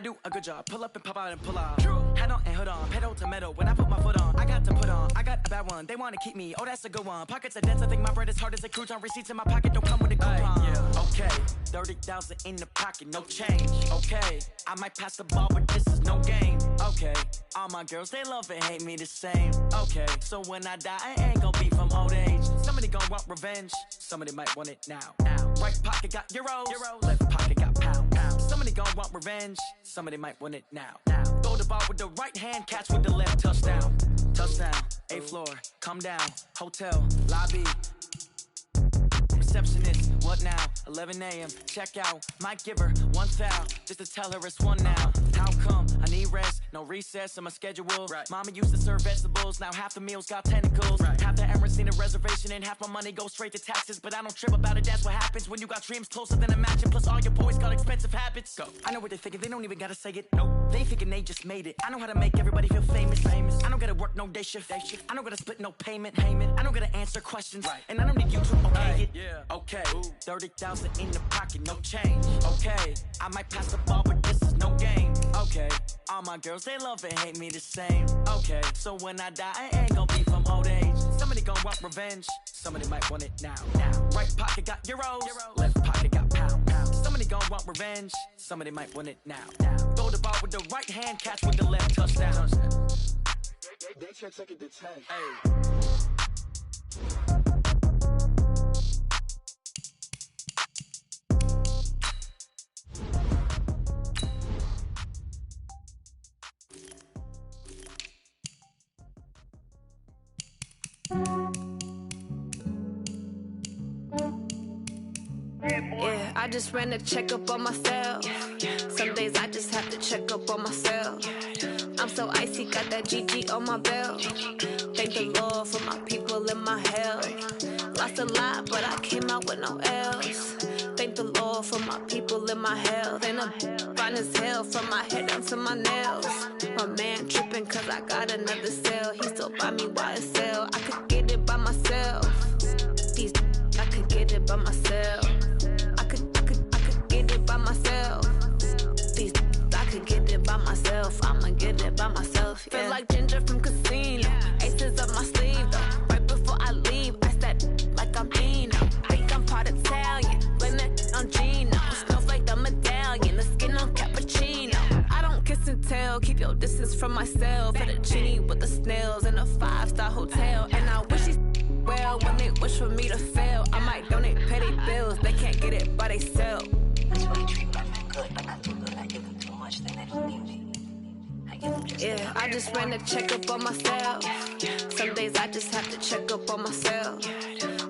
do a good job. Pull up and pop out and pull out. Head on and hood on, pedal to metal. When I put my foot on, I got to put on. I got a bad one, they wanna keep me. Oh, that's a good one. Pockets are dense, I think my bread is hard as a crouton. Receipts in my pocket don't come with a coupon. Yeah. Okay, 30,000 in the pocket, no change. Okay, I might pass the ball, but this is no game. Okay, all my girls, they love and hate me the same. Okay, so when I die, I ain't gon' be from old age. Somebody gon' want revenge, somebody might want it now. Right pocket got euros, left pocket got pounds. Somebody gon' want revenge, somebody might want it now. Throw the ball with the right hand, catch with the left, touchdown. Touchdown, 8th floor, come down, hotel, lobby. Receptionist, what now? 11 a.m. check out. Might give her one foul just to tell her it's one now. How come? I need rest, no recess in my schedule. Right. Mama used to serve vegetables, now half the meals got tentacles. Right. Half the errands need a reservation and half my money goes straight to taxes. But I don't trip about it, that's what happens when you got dreams closer than a mansion. Plus all your boys got expensive habits. Go. I know what they're thinking, they don't even gotta say it. Nope. They thinking they just made it. I know how to make everybody feel famous. I don't gotta work no day shift. I don't gotta split no payment. I don't gotta answer questions. Right. And I don't need you to okay it. Yeah. Okay, 30,000 in the pocket, no change. Okay, I might pass the ball, but this is no game. Okay, all my girls, they love and hate me the same. Okay, so when I die, I ain't gon' be from old age. Somebody gon' want revenge, somebody might want it now. Right pocket got euros, left pocket got pounds. Somebody gon' want revenge, somebody might want it now. Throw the ball with the right hand, catch with the left, touchdown. They check second to 10. Hey. Yeah, I just ran a checkup on myself. Some days I just have to check up on myself. I'm so icy, got that GG on my belt. Thank the Lord for my people and my health. Lost a lot, but I came out with no L's. Thank the Lord for my people and my health. And I'm fine as hell from my head down to my nails. My man tripping cause I got another cell. He still buy me YSL. I could get it by myself. These I could get it by myself. I could get it by myself. These I could get it by myself. I'ma get it by myself. Yeah. Feel like Ginger from Casino. Aces up my sleeve though. Right before I leave, I said like I'm Dino. Think I'm part Italian, blame that on Gino. Snowflake the medallion, the skin on cappuccino. I don't kiss and tell, keep your distance from myself. At a genie with the snails in a 5-star hotel. And I wish he's well when they wish for me to fail. I might donate petty bills, they can't get it by they sell. That's why I treat women good, but not too good. I give them too much, then they don't need me. I give them just yeah, I just ran a checkup on myself. Some days I just have to check up on myself.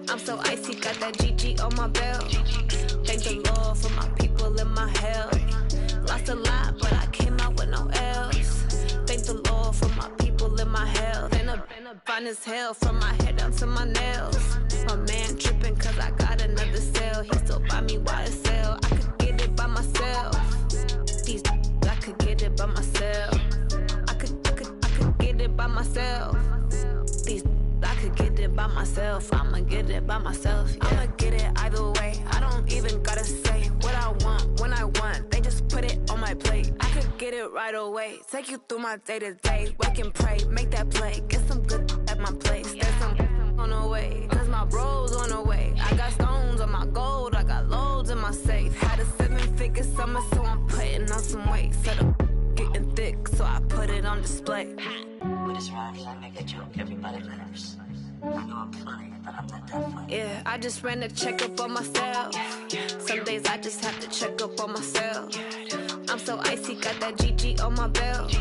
I'm so icy, got that GG on my belt. Thank the Lord for my people and my health. Lost a lot, but I came out with no L's. Thank the Lord for my people and my health. And I'm fine as hell from my head down to my nails. My man tripping cause I got another cell. He still buy me YSL. I could get it by myself. These I could get it by myself. I could get it by myself. These I could get it by myself. I'ma get it by myself. Yeah. I'ma get it either way. I don't even gotta say what I want when I want. They just put it on my plate. I could get it right away. Take you through my day to day. Wake and pray, make that play. Get some good at my place. There's some on the way, cause my bro's on the way. I got stones on my gold. I got loads in my safe. Had a 7-figure summer, so I'm putting on some weight. Set up getting thick, so I put it on display. with this rhymes, I make a joke, everybody laughs. I know I'm funny, but I'm not that funny. Yeah, I just ran a checkup on myself. Some days I just have to check up on myself. I'm so icy, got that GG on my belt.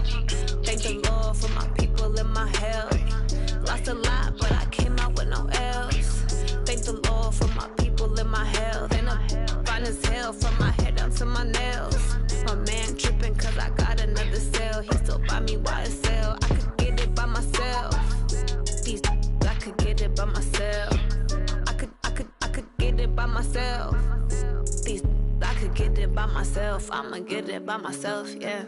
Thank the Lord for my people and my health. Lost a lot, but I came out with no L's. Thank the Lord for my people and my health. And I'm fine as hell from my head down to my nails. My man tripping cause I got another cell. He still buy me YSL. I could get it by myself. These I could get it by myself. I could get it by myself. These I could get it by myself. I'ma get it by myself, yeah.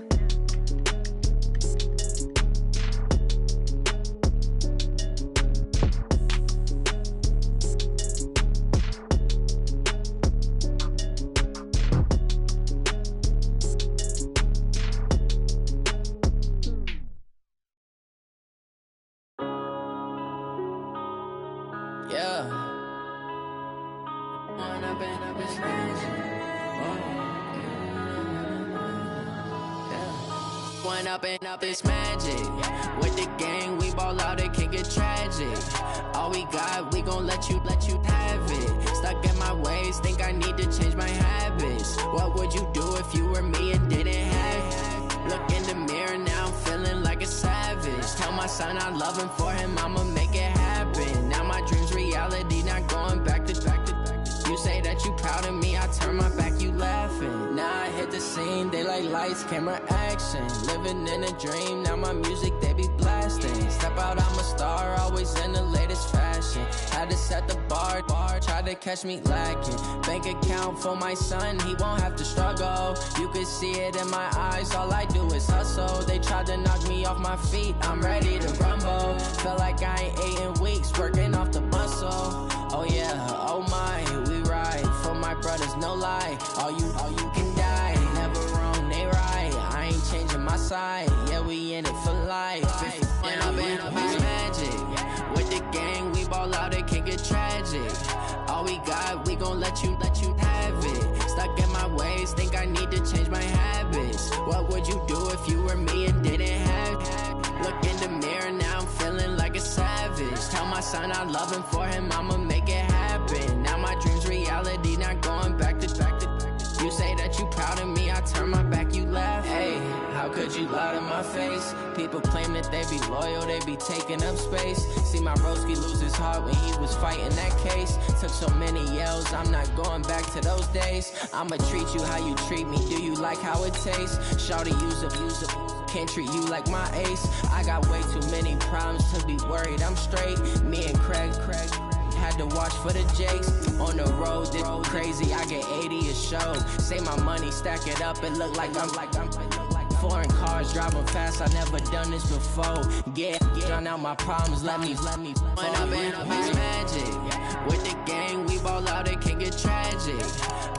One up and up, it's magic. With the gang, we ball out, it can get tragic. All we got, we gon' let you have it. Stuck in my ways, think I need to change my habits. What would you do if you were me and didn't have it? Look in the mirror now, I'm feeling like a savage. Tell my son I love him, for him I'ma make it happen. Now my dream's reality, not going back to. You say that you proud of me, I turn my back, you laughing. Now I hit the scene, they like lights, camera, action. Living in a dream, now my music, they be blasting. Step out, I'm a star, always in the latest fashion. Had to set the bar, try to catch me lacking. Bank account for my son, he won't have to struggle. You can see it in my eyes, all I do is hustle. They tried to knock me off my feet, I'm ready to rumble. Feel like I ain't ate in weeks, working off the muscle. Oh yeah, oh my, we ride for my brothers, no lie. All you can die, never wrong, they right. I ain't changing my side, yeah, we in it for life. When up and up, it's magic. With the gang, we ball out, it can get tragic. All we got, we gon' let you have it. Stuck in my ways, think I need to change my habits. What would you do if you were me and didn't have it? Look in the mirror now, I'm feeling like a savage. Tell my son I love him, for him I'ma make it happen. Now my dream's reality, not going back to. You say that you proud of me, I turn my back, you laugh. Hey, how could you lie to my face? People claim that they be loyal, they be taking up space. See my broski lose his heart when he was fighting that case. Took so many yells, I'm not going back to those days. I'ma treat you how you treat me, do you like how it tastes? Shawty, use a can't treat you like my ace. I got way too many problems to be worried, I'm straight. Me and Craig had to watch for the Jakes. On the road, this crazy, I get 80 a show. Say my money, stack it up, it look like I'm foreign cars, driving fast, I never done this before. Yeah, drown out my problems, let me When up and up, it's magic. With the gang, we ball out, it can get tragic.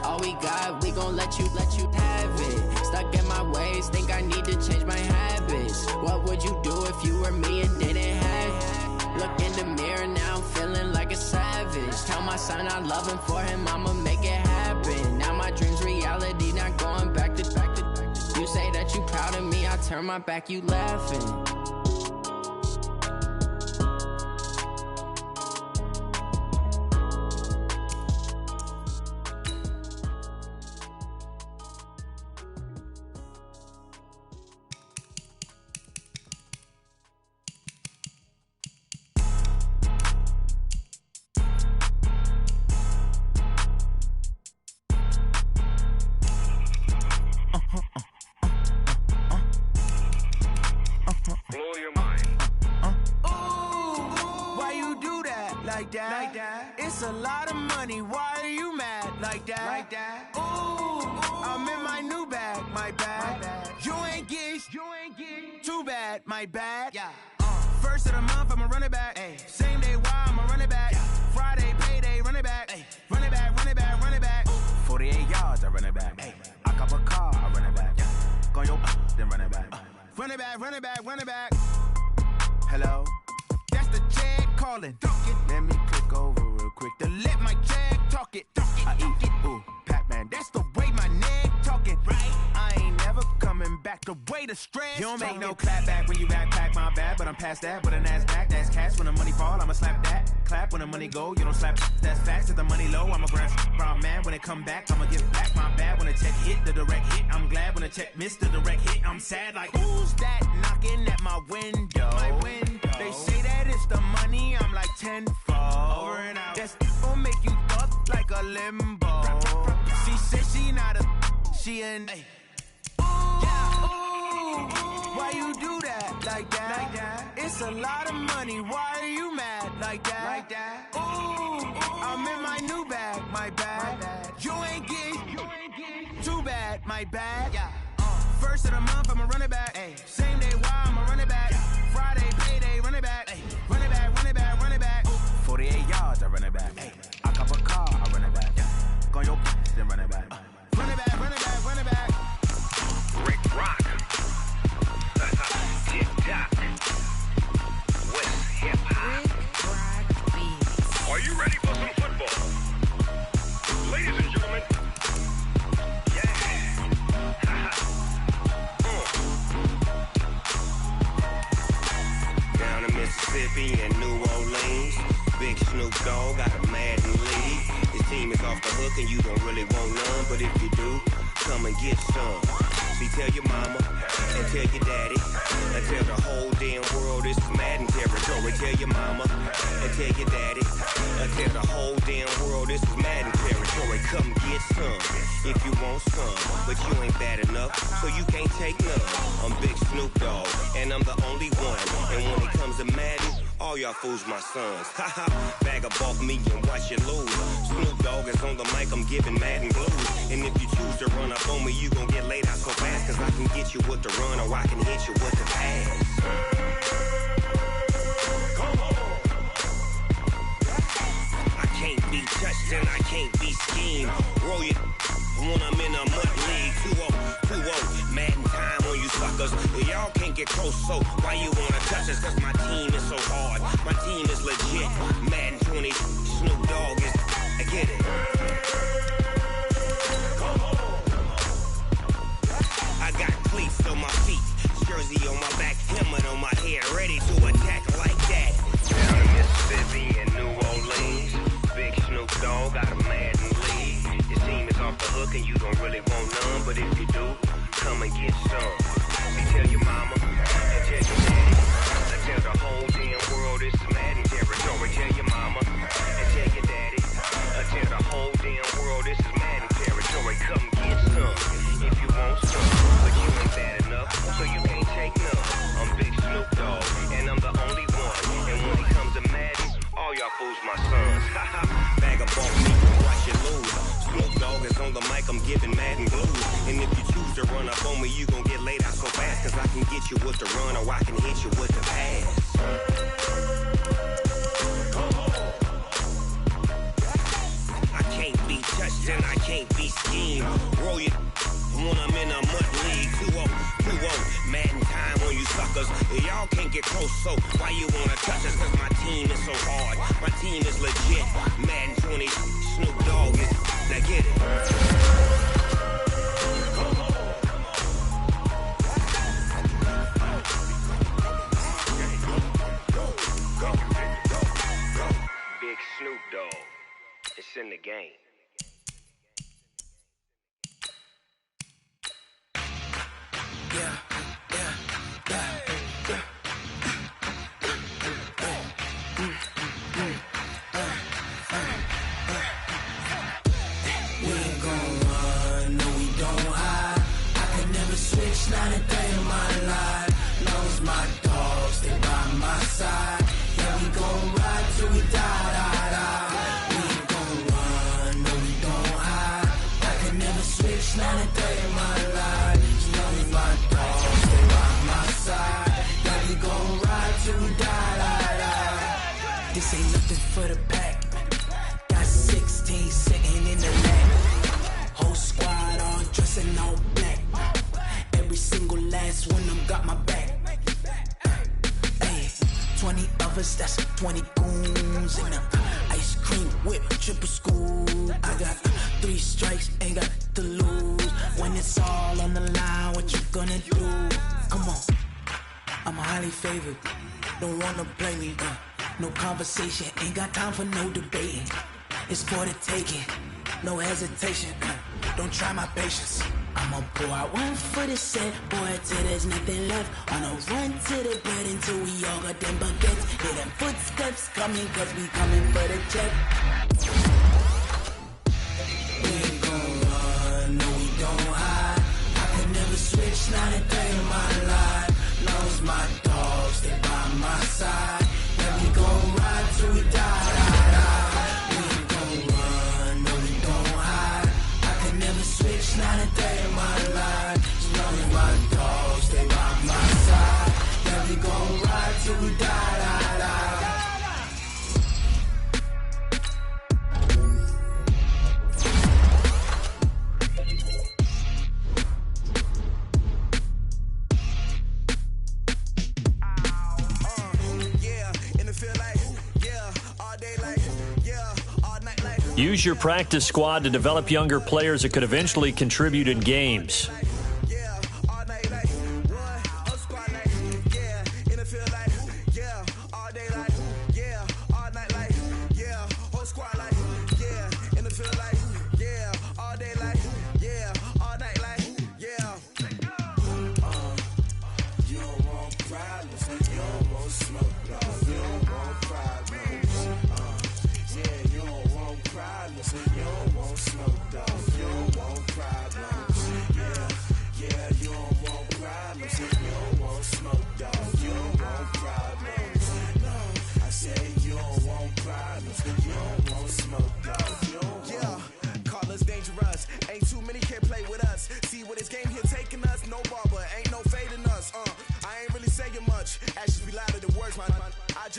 All we got, we gon' let you have it. Stuck in my ways, think I need to change my habits. What would you do if you were me and didn't have it? Look in the mirror now, I'm feeling like a savage. Tell my son I love him, for him I'ma make it happen. Now my dream's reality, not going back to. You say that you proud of me, I turn my back, you laughing. It's a lot of money, why are you mad like that? Ooh, I'm in my new bag, my bad. You ain't get too bad, my bad. Yeah. First of the month, I'ma run it back. Ay. Same day, why I'ma run it back. Friday, payday, run it back. Ay. Run it back, run it back, run it back. 48 yards, I run it back. Ay. I cop a car, I run it back. Go your then run it back. Run it back, run it back, run it back. Hello? That's the check calling. Let me click over real quick to let my check talk it. I eat it, ooh, Pac-Man. That's the way my neck talking. Right? I ain't never coming back the way the stress. You don't make no clap back when you backpack, my bad, but I'm past that. But a NASDAQ, that's cash. When the money fall, I'ma slap that. Clap when the money go, you don't slap. That's facts. If the money low, I'ma grab. Brown man, when it come back, I'ma give back. My bad when the check hit, the direct hit. I'm glad when the check missed the direct hit. I'm sad like, who's that knocking at my window? My window. They say that it's the money, I'm like tenfold. Over and out. That's gon' make you fuck like a limbo. She said she not a, she an. Ooh, why you do that like that? It's a lot of money, why are you mad like that? Ooh, I'm in my new bag, my bad. You ain't get too bad, my bad. Yeah. First of the month, I'ma run it back. Ay. Same day, why I'ma run it back. Friday, payday, run it back. Ay. Run it back, run it back, run it back. 48 yards, I run it back. Ay. I cop a car, I run it back. Go your then run it back. Run it back, run it back, run it back. Rick Rock. Tick-tock. West hip-hop. Rick Rock Beats. Are you ready for some football? Ladies and gentlemen. Yeah. Mississippi and New Orleans. Big Snoop Dogg got a mad and lead. His team is off the hook and you don't really want none, but if you do, come and get some. See, tell your mama and tell your daddy and tell the whole damn world this is Madden territory. Tell your mama and tell your daddy and tell the whole damn world this is Madden territory. Come get some if you want some, but you ain't bad enough, so you can't take none. I'm Big Snoop Dogg and I'm the only one, and when it comes to Madden, all y'all fools my sons. Haha, bag up off me and watch you lose. Snoop Dogg is on the mic, I'm giving Madden blues. And if you choose to run up on me, you gon' get laid out so fast, cause I can get you with the run or I can hit you with the pass. I can't be touched and I can't be schemed. Roll you when I'm in a mud league. 2-0, Madden time on you suckers. Y'all can't get close, so why you wanna touch us? Cause my team is so hard, my team is legit. Madden 20, Snoop Dogg is, I get it. I got cleats on my feet, jersey on my back, helmet on my head, ready to attack like that. Down in Mississippi and New Orleans, Big Snoop Dogg got a Madden lead. Your team is off the hook and you don't really want none, but if you do, come and get some. See, tell your mama and tell your daddy and tell the whole damn world this is Madden territory. Tell your mama and tell your daddy and tell the whole damn world this is Madden territory. Come get some if you want some, but you ain't bad enough, so you can't take none. I'm Big Snoop Dogg and I'm the only one, and when it comes to Madden, all y'all fools my sons. Haha, bag up off me and watch you lose. Snoop Dogg is on the mic, I'm giving Madden blues. And if you choose to run up on me, you gon' get laid out so fast, cause I can get you with the run or I can hit you with the pass. I can't be touched and I can't be schemed. Roll you when I'm in a mud league. 2-0, Madden time on you suckers. Y'all can't get close, so why you wanna touch us? Cause my team is so hard, my team is legit. Madden 20, Snoop Dogg is, now get it. Big Snoop Dogg, it's in the game. Not a day in my life. Knows my dogs, stay by my side. Yeah, we gon' ride till we die. We ain't gon' run, no, we don't hide. I can never switch, not a day in my life. Knows my dogs, stay by my side. Yeah, we gon' ride till we die. This ain't nothing for the pack. Got 16 sitting in the lap. Whole squad all dressing all black. Every single last one of them got my back. Hey, 20 of us, that's 20 goons in the ice cream whip, triple scoop. I got 3 strikes, ain't got to lose. When it's all on the line, what you gonna do? Come on, I'm highly favored. Don't wanna play me, no conversation, ain't got time for no debating. It's for the taking, no hesitation. Don't try my patience. I'ma pour out one for the set, boy, till there's nothing left. On a run to the bed until we all got them baguettes. Hear them footsteps coming, cause we coming for the check. We ain't gon' run, no, we don't hide. I can never switch, not a day in my life. Knows my dogs, stay by my side. Yeah, we gon' ride till we die. We ain't gon' run, no, we don't hide. I can never switch, not a day in my life. As long as my dogs stay by my side. Yeah, we gon' ride till we die. Use your practice squad to develop younger players that could eventually contribute in games. Yeah, all day like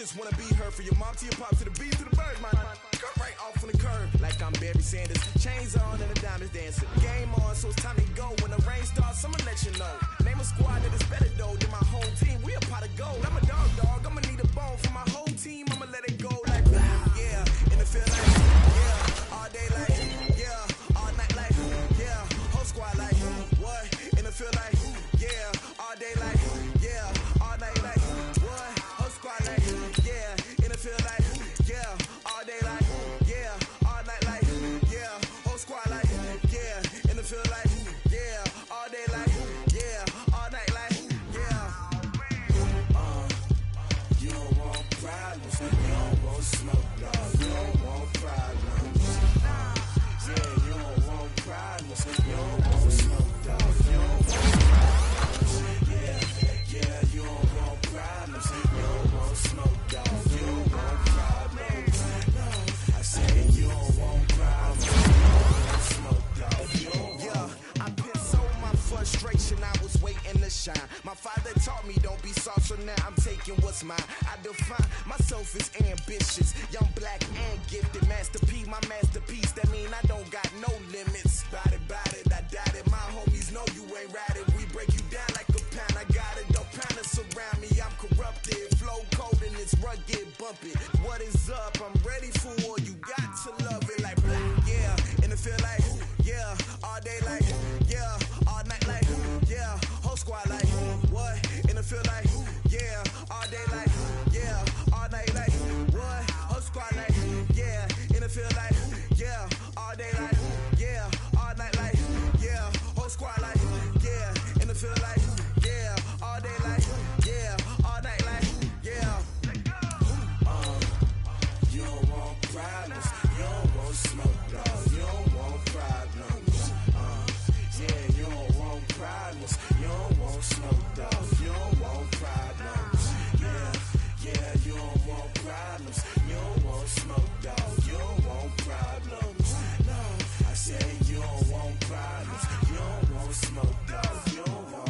just wanna be heard. For your mom to your pop to the beat to the birds, man. Cut right off on the curb, like I'm Barry Sanders. Chains on and the diamonds dancing. Game on, so it's time to go. When the rain starts, I'ma let you know. Name a squad that is better though than my home team. We a pot of gold. I'm a dog. I'ma need a bone for my whole team. I'ma let it go like yeah. In the field like yeah. All day like yeah. All night like yeah. Whole squad like what? In the field like yeah. All day like yeah. All night like what? Whole squad like yeah. In the field like yeah. All day like yeah. All night like yeah. Whole squad like yeah. In the field like yeah. All day like yeah. All night like yeah. You don't want problems. You don't want smoke, dog. You don't want problems. Yeah, you don't want problems. You don't want smoke, dog. You don't want problems. Yeah, you don't want problems. You don't want smoke, dog. You don't want problems. No, I said you don't want problems. You don't want smoke, dog. You don't want. Yeah, I pissed so my frustration. I was waiting to shine. My father taught me don't be soft, so now I'm taking what's mine. I define myself as ambitious, young, black, and gifted. Master P, my masterpiece. That mean I don't got no limits. Bout it, I doubt it. My homies know you ain't ratted. We break you down like a pound. I got it, don't pound to surround me. I'm corrupted, flow cold and it's rugged, bumpy. What is up? I'm ready for war. You got to love it like black, yeah. In the field like yeah, all day like yeah, all night like yeah, whole squad like what? In the field like yeah, all day like yeah, all night like what? Whole squad like yeah, in the field like yeah, all day like yeah, all night like yeah, whole squad like yeah, in the field like yeah, all day like yeah, all night like yeah. You don't want problems, you don't want smoke, dog. You don't want problems. Yeah, you don't want problems, you don't want smoke, dog. You don't want problems. Yeah, you don't want problems, you don't want smoke, dog. You don't want problems. No, I said you don't want problems, you don't want smoke, dog. You don't want.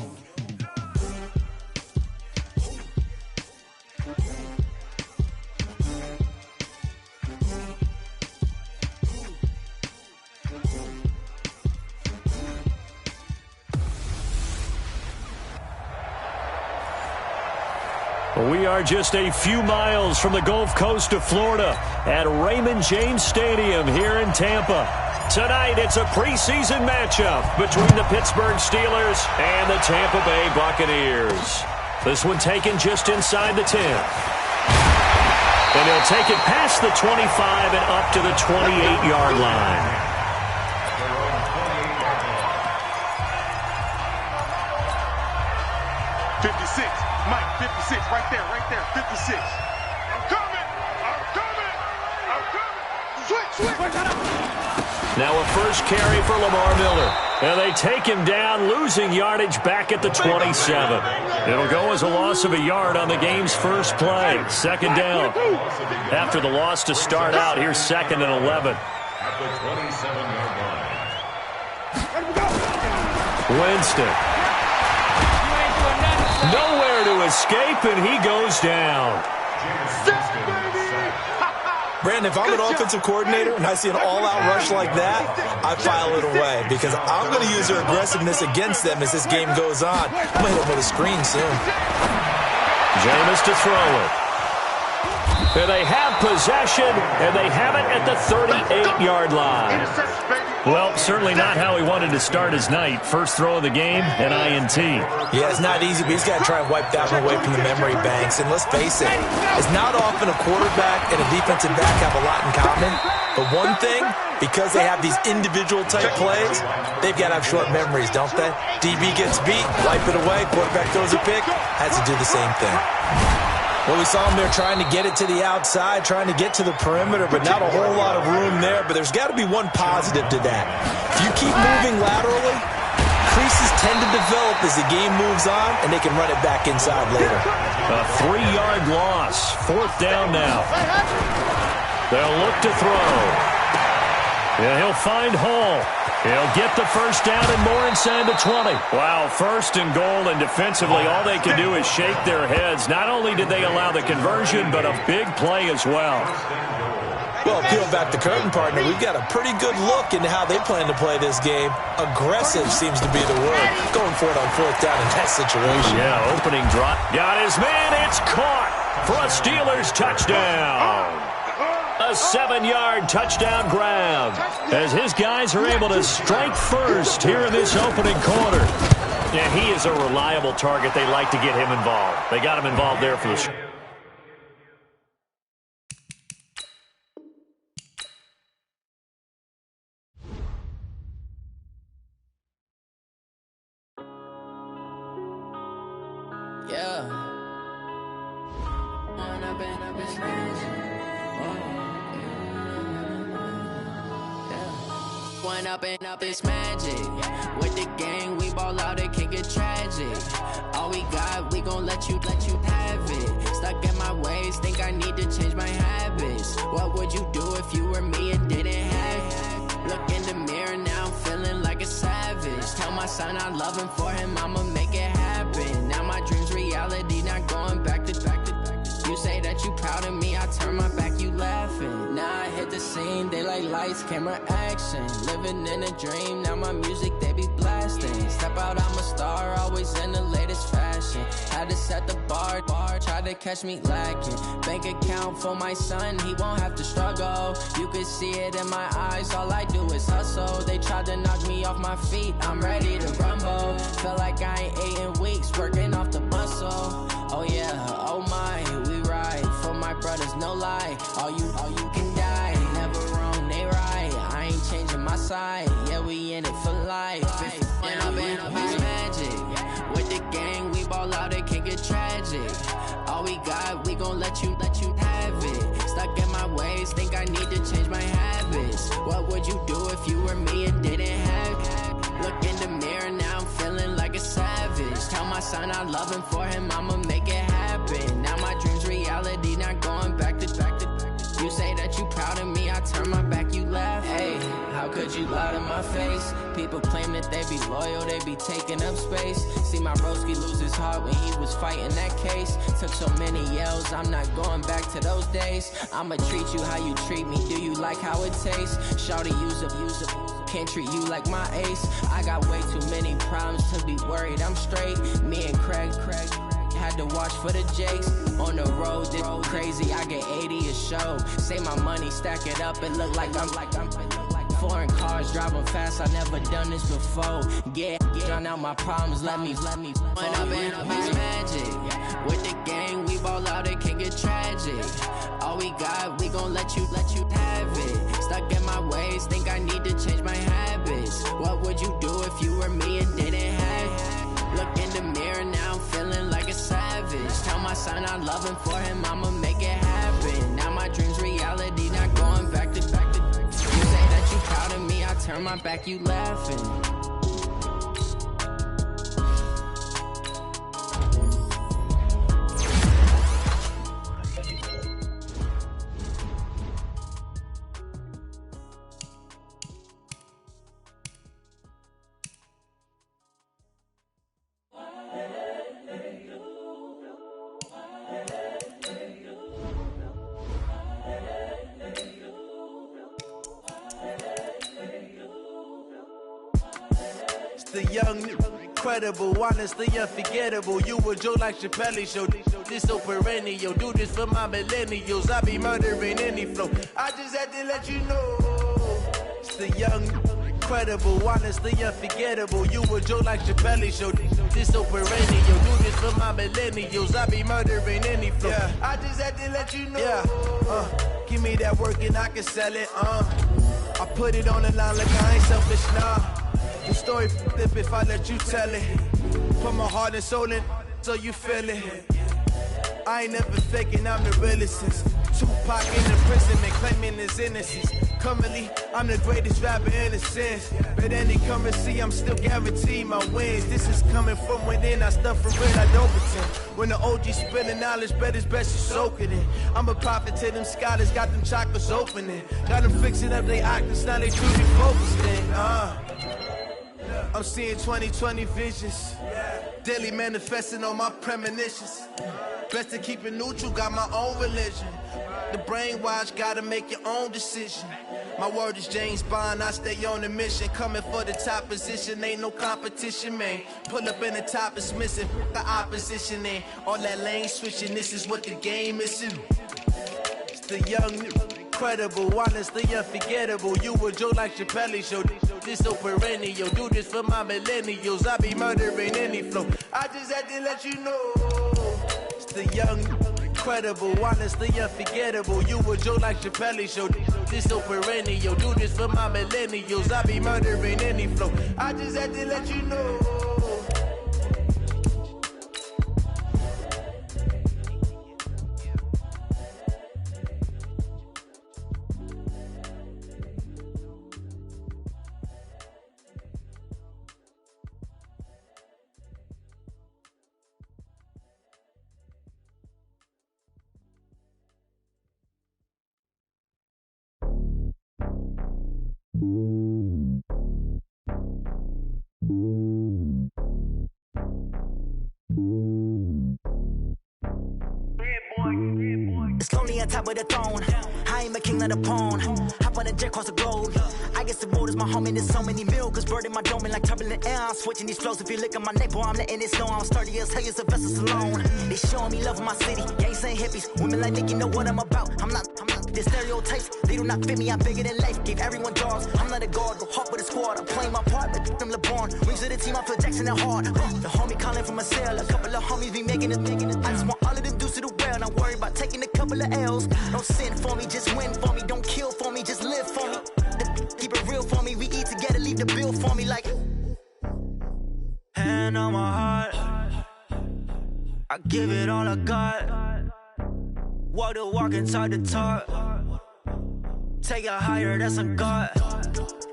We are just a few miles from the Gulf Coast of Florida at Raymond James Stadium here in Tampa. Tonight, it's a preseason matchup between the Pittsburgh Steelers and the Tampa Bay Buccaneers. This one taken just inside the 10. And he'll take it past the 25 and up to the 28-yard line. Mike, 56, right there, 56. I'm coming. Switch. Now a first carry for Lamar Miller. And they take him down, losing yardage back at the 27. It'll go as a loss of a yard on the game's first play. Second down. After the loss to start out, here's 2nd and 11. At the 27-yard line. Winston. Nowhere to escape, and he goes down. Brandon, if I'm an offensive coordinator and I see an all-out rush like that, I file it away because I'm going to use their aggressiveness against them as this game goes on. I'm going to hit them with a screen soon. Jameis to throw it. And they have possession, and they have it at the 38-yard line. Well, certainly not how he wanted to start his night. First throw of the game, an INT. Yeah, it's not easy, but he's got to try and wipe that one away from the memory banks. And let's face it, it's not often a quarterback and a defensive back have a lot in common. But one thing, because they have these individual type plays, they've got to have short memories, don't they? DB gets beat, wipe it away, quarterback throws a pick, has to do the same thing. Well, we saw him there trying to get it to the outside, trying to get to the perimeter, but not a whole lot of room there. But there's got to be one positive to that. If you keep moving laterally, creases tend to develop as the game moves on, and they can run it back inside later. A 3-yard loss. 4th down now. They'll look to throw. Yeah, he'll find Hall. He'll get the first down and more inside the 20. Wow, first and goal, and defensively all they can do is shake their heads. Not only did they allow the conversion, but a big play as well. Well, peel back the curtain, partner. We've got a pretty good look into how they plan to play this game. Aggressive seems to be the word. Going for it on fourth down in that situation. Yeah, opening drop. Got his man. It's caught for a Steelers touchdown. A 7-yard touchdown grab as his guys are able to strike first here in this opening quarter. Yeah, he is a reliable target. They like to get him involved. They got him involved there for the shot. Up it's magic. With the gang, we ball out, it can get tragic. All we got, we gon' let you have it. Stuck in my ways, think I need to change my habits. What would you do if you were me and didn't have it? Look in the mirror, now I'm feeling like a savage. Tell my son I love him, for him I'ma make it happen. Now my dream's reality, not going back to. You say that you proud of me, I turn my back, you laughing. Now I hit the scene, they like lights, camera, action. Living in a dream, now my music, they be blasting. Step out, I'm a star, always in the latest fashion. Had to set the bar, try to catch me lacking. Bank account for my son, he won't have to struggle. You can see it in my eyes, all I do is hustle. They tried to knock me off my feet, I'm ready to rumble. Feel like I ain't ate in weeks, working off the muscle. Oh yeah, oh my, we ride for my brothers, no lie. All you can die, never wrong, they right. I ain't changing my side, yeah, we in it for life. When I've been up it's magic. With the gang, we ball out, it can get tragic. All we got, we gon' let you have it. Stuck in my ways, think I need to change my habits. What would you do if you were me and didn't have it? Look in the mirror, now I'm feeling like a savage. Tell my son I love him, for him I'ma make it happen. Now my dream's reality, not going back to. You say that you proud of me, I turn my back, you laugh. Hey, how could you lie to my face? People claim that they be loyal, they be taking up space. See my broski lose his heart when he was fighting that case. Took so many yells, I'm not going back to those days. I'ma treat you how you treat me, do you like how it tastes? Shawty, use up, can't treat you like my ace. I got way too many problems to be worried, I'm straight. Me and Craig had to watch for the Jakes. On the road, this crazy, I get 80 a show. Say my money, stack it up, it look like I'm foreign cars, driving fast, I never done this before. Yeah, drown out my problems, let me. When I've been up it's magic. With the gang, we ball out, it can get tragic. All we got, we gon' let you have it. Stuck in my ways, think I need to change my habits. What would you do if you were me and didn't have it? Look in the mirror, now I'm feeling like a savage. Tell my son I love him, for him I'ma make it happen. Now my dream's reality, not going back to. You say that you proud of me, I turn my back, you laughing. The young, incredible, honestly unforgettable. You a Joe like Chappelle show. This so perennial. Do this for my millennials. I be murdering any flow. I just had to let you know. It's the young, incredible, honestly unforgettable. You a Joe like Chappelle show. This so perennial. Do this for my millennials. I be murdering any flow. Yeah. I just had to let you know. Yeah. Give me that work and I can sell it. I put it on the line like I ain't selfish, nah. The story flip if I let you tell it. Put my heart and soul in so you feel it. I ain't never faking, I'm the realest since Tupac in imprisonment claiming his innocence. Currently, I'm the greatest rapper in a sense. But any currency, I'm still guaranteed my wins. This is coming from within, I stuff for real, I don't pretend. When the OG spilling knowledge, bet it's best you soak it in. I'm a prophet to them scholars, got them chakras opening. Got them fixing up they octaves, now they truly focused in. I'm seeing 2020 visions. Daily manifesting on my premonitions. Best to keep it neutral, got my own religion. The brainwash, gotta make your own decision. My word is James Bond, I stay on a mission. Coming for the top position, ain't no competition, man. Pull up in the top, it's missing, the opposition ain't. All that lane switching, this is what the game is. It's the young, incredible, honestly unforgettable. You a joke like Chappelle show. This so perennial, do this for my millennials. I be murdering any flow. I just had to let you know. It's the young, incredible, honestly unforgettable. You a joke like Chappelle show. This so perennial, do this for my millennials. I be murdering any flow. I just had to let you know. It's lonely on top of the throne. I ain't a king of the pawn. Hop on a jet across the globe. I guess the world is my home and there's so many miracles burning my dome and like turbulent air. I'm switching these flows. If you look at my neck, boy, I'm letting it snow. I'm sturdy as hell, it's a vessel alone. They showing me love in my city. Gangs ain't hippies. Women like Nick, you know what I'm about. I'm not the stereotypes. They do not fit me. I'm bigger than life. Gave everyone dogs. I'm not a guard. Go hard with a squad. I'm playing my part like them LeBron. Rings to the team. I feel Jackson and hard. The homie calling from a cell. A couple of homies be making it. I just want all of them dudes to the well. Not worry about taking a couple of L's. Don't sin for me, just win for me. Don't kill for me, just live for me. Keep it real for me. We eat together, leave the bill for me like. Hand on my heart, I give it all I got. Walk the walk and talk the talk. Take it higher, that's a God.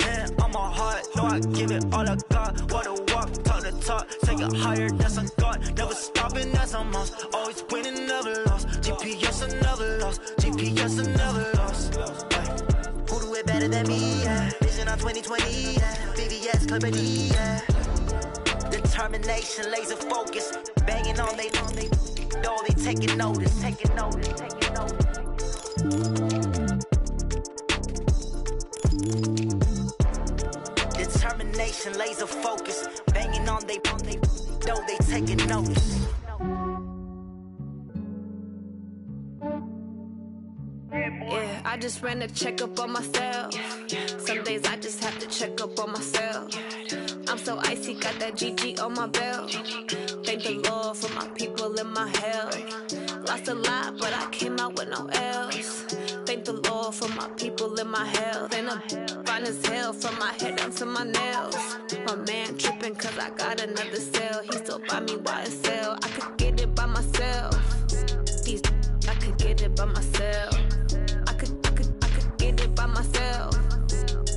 Hand on my heart, no, I give it all I got. Walk the walk, talk the talk. Take it higher, that's a God. Never stopping, that's a must. Always winning, never lost. GPS, I never lost. GPS, I never lost. Who do it better than me? Yeah. Vision on 2020. Yeah. VVS, Clippity. Yeah. Determination, laser focus. Banging on they, though they taking notice. Taking notice. Taking notice. Determination, laser focus. Banging on they, though they taking notice. Yeah, I just ran a checkup on myself. Some days I just have to check up on myself. I'm so icy, got that GG on my belt. Thank the Lord for my people in my health. Lost a lot, but I came out with no else. Thank the Lord for my people in my health. And I'm fine as hell from my head down to my nails. My man tripping cause I got another cell. He still buy me YSL. I could get it by myself. These I could get it by myself. I could get it by myself.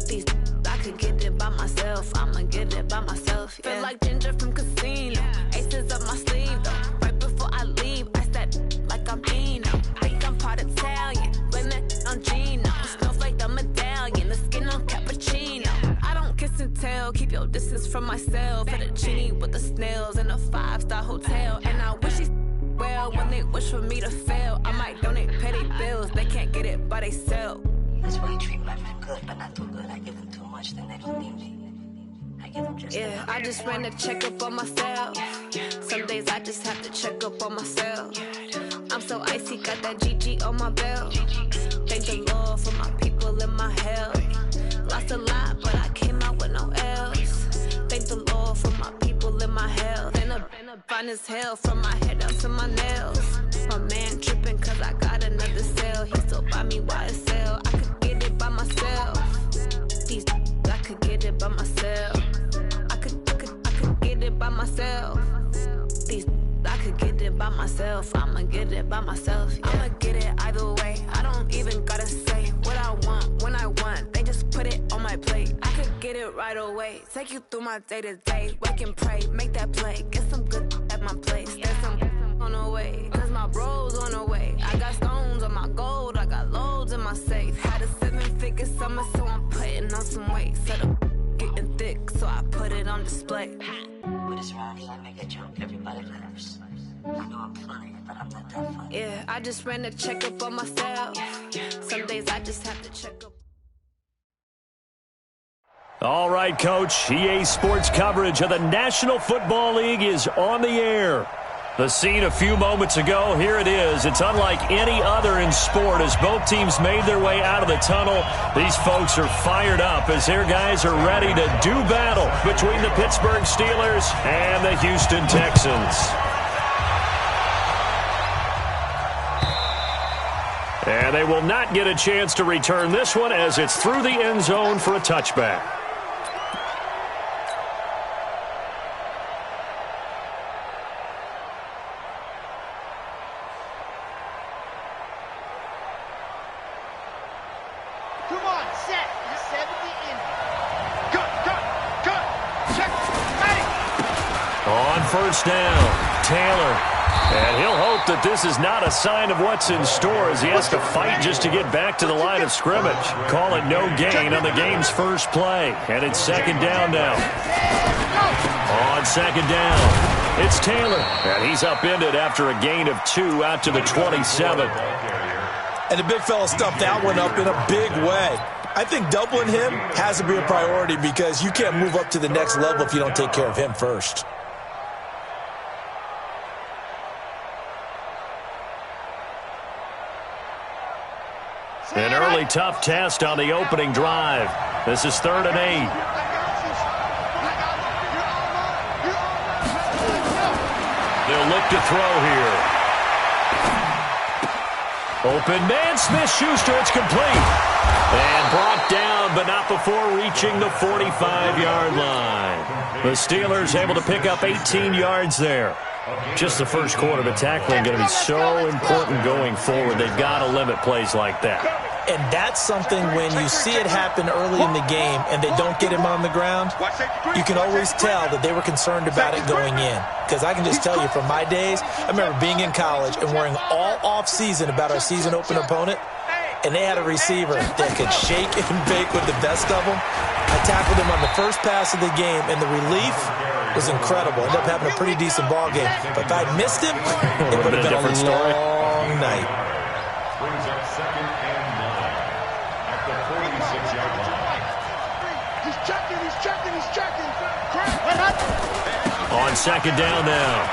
These I could get it by myself. I'ma get it by myself. Yeah. Feel like Ginger from Casino. Aces up my sleeve though. Right before I leave, I step like I'm Eno. Think I'm part Italian. Blame that on Gino. Smells like the medallion. The skin on cappuccino. I don't kiss and tell. Keep your distance from myself. Fettuccine with the snails in a 5-star hotel. And I wish he's well when they wish for me to fail. I might donate petty bills. They can't get it by themselves. That's why you treat my friend good, but not too good. I give them too much, then they don't need me. I give them just yeah, I just ran a checkup on myself. Some days I just have to check up on myself. I'm so icy, got that GG on my belt. Thank the Lord for my people in my health. Lost a lot, but I came out with no else. Thank the Lord for my people in my health. And I'm fine as hell from my head down to my nails. My man tripping cause I got another cell. He still buy me YSL. I could get it by myself. These I could get it by myself. I could get it by myself. These I could get it by by myself. I'ma get it by myself. I'ma get it either way. I don't even gotta say what I want when I want. They just put it on my plate. I could get it right away. Take you through my day to day. Wake and pray, make that play. Get some good at my place. There's some on the way. Cause my bro's on the way. I got stones on my gold. I got loads in my safe. Had a 7-figure summer, so I'm putting on some weight. Set up getting thick, so I put it on display. With his rhymes, I make a joke, everybody laughs. I know I'm funny, but I'm not that funny. Yeah, I just ran a checkup on myself. Some days I just have to check up. All right, Coach. EA Sports coverage of the National Football League is on the air. The scene a few moments ago, here it is. It's unlike any other in sport as both teams made their way out of the tunnel. These folks are fired up as their guys are ready to do battle between the Pittsburgh Steelers and the Houston Texans. And they will not get a chance to return this one as it's through the end zone for a touchback. First down, Taylor. And he'll hope that this is not a sign of what's in store as he has to fight just to get back to the line of scrimmage. Call it no gain on the game's first play. And it's second down now. On second down, it's Taylor. And he's upended after a gain of 2 out to the 27. And the big fella stuffed that one up in a big way. I think doubling him has to be a priority because you can't move up to the next level if you don't take care of him first. An early tough test on the opening drive. This is 3rd and 8. They'll look to throw here. Open man, Smith-Schuster, it's complete. And brought down, but not before reaching the 45-yard line. The Steelers able to pick up 18 yards there. Just the first quarter, but tackling going to be so important going forward. They've got to limit plays like that. And that's something when you see it happen early in the game and they don't get him on the ground, you can always tell that they were concerned about it going in. Because I can just tell you from my days, I remember being in college and worrying all off-season about our season-opener opponent, and they had a receiver that could shake and bake with the best of them. I tackled him on the first pass of the game, and the relief was incredible. Ended up having a pretty decent ball game. But if I'd missed him, it would have been a long night. Brings up 2nd and 9 at the 46-yard line. He's checking. On second down now,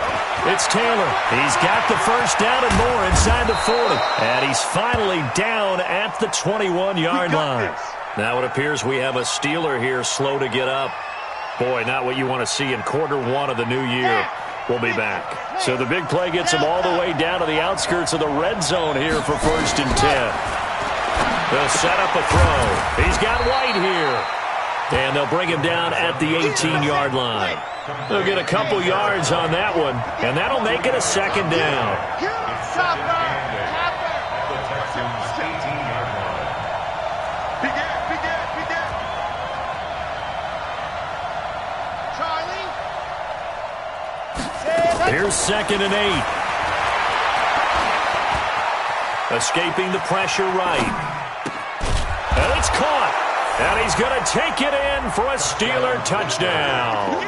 it's Taylor. He's got the first down and more inside the 40. And he's finally down at the 21-yard line. Now it appears we have a Steeler here slow to get up. Boy, not what you want to see in quarter 1 of the new year. We'll be back. So the big play gets him all the way down to the outskirts of the red zone here for 1st and 10. They'll set up a throw. He's got White here. And they'll bring him down at the 18-yard line. They'll get a couple yards on that one, and that'll make it a second down. Here's 2nd and 8. Escaping the pressure right. And it's caught. And he's going to take it in for a Steeler touchdown.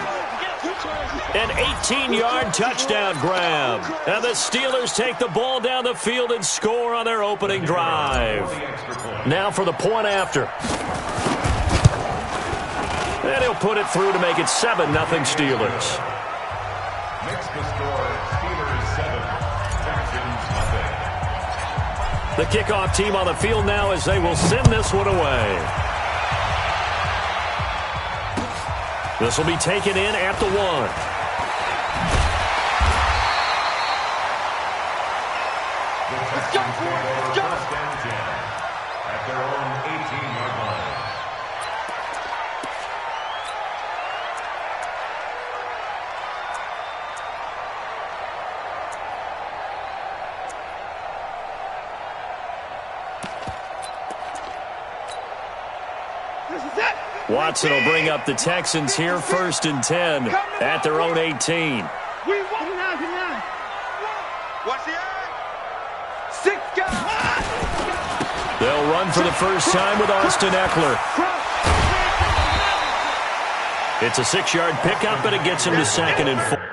An 18-yard touchdown grab. And the Steelers take the ball down the field and score on their opening drive. Now for the point after. And he'll put it through to make it 7-0 Steelers. Makes the score Steelers 7, Texans nothing. The kickoff team on the field now as they will send this one away. This will be taken in at the 1. Let's go for it. Let's go. 1st and 10 at their own 18-yard line. Watson will bring up the Texans here 1st and 10 at their own 18. Watch the eye. 6 guys. They'll run for the first time with Austin Eckler. It's a 6-yard pickup, but it gets him to 2nd and 4.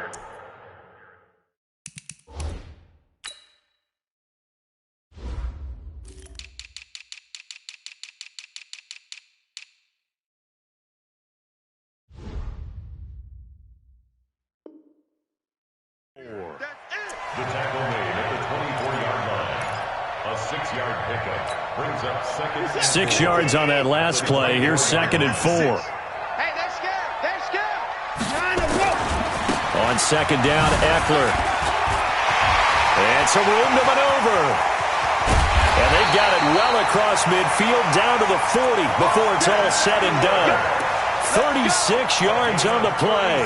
The tackle made at the 24-yard line. A 6-yard pickup brings up 2nd and 6 yards on that last play. Here's 2nd and 4. Hey, they're scared. They're scared. Trying to roll. On 2nd down, Eckler. And some room to maneuver. And they got it well across midfield down to the 40 before it's all said and done. 36 yards on the play.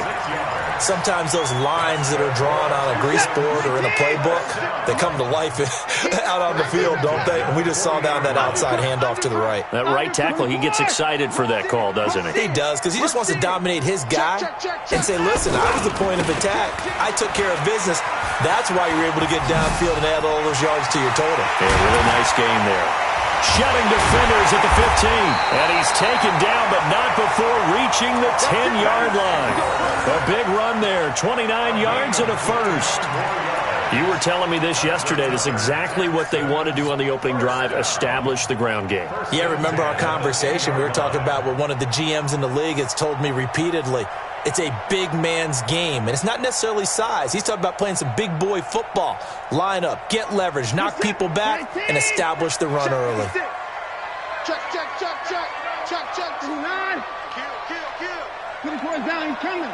Sometimes those lines that are drawn on a grease board or in a playbook, they come to life out on the field, don't they? And we just saw down that outside handoff to the right. That right tackle, he gets excited for that call, doesn't he? He does, because he just wants to dominate his guy and say, listen, I was the point of attack. I took care of business. That's why you're able to get downfield and add all those yards to your total. Yeah, really nice game there. Shedding defenders at the 15. And he's taken down, but not before reaching the 10-yard line. A big run there, 29 yards and a first. You were telling me this yesterday. This is exactly what they want to do on the opening drive, establish the ground game. Yeah, remember our conversation? We were talking about what one of the GMs in the league has told me repeatedly. It's a big man's game, and it's not necessarily size. He's talking about playing some big boy football. Line up, get leverage, knock people back, and establish the run early. Check. 9. Kill. 24 down, he's coming.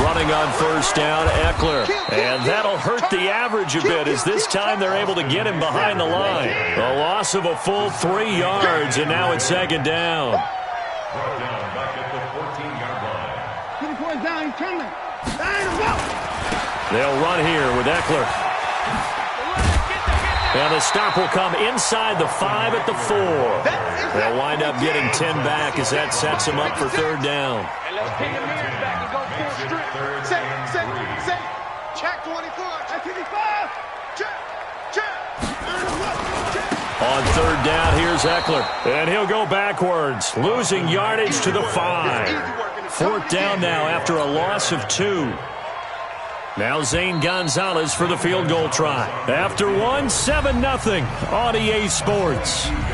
Running on 1st down, Eckler. And that'll hurt the average a bit as this time they're able to get him behind the line. A loss of a full 3 yards, and now it's 2nd down. brought down back at the 14-yard line. 24 down, he's coming. They'll run here with Eckler. And the stop will come inside the 5 at the 4. They'll wind up getting 10 back as that sets them up for 3rd down. And let's take the mirrors back and go full strip. Set. Check 24. Check 25. Check. On 3rd down, here's Eckler. And he'll go backwards, losing yardage to the 5. 4th down now after a loss of 2. Now Zane Gonzalez for the field goal try. After 7-0 on EA Sports. That's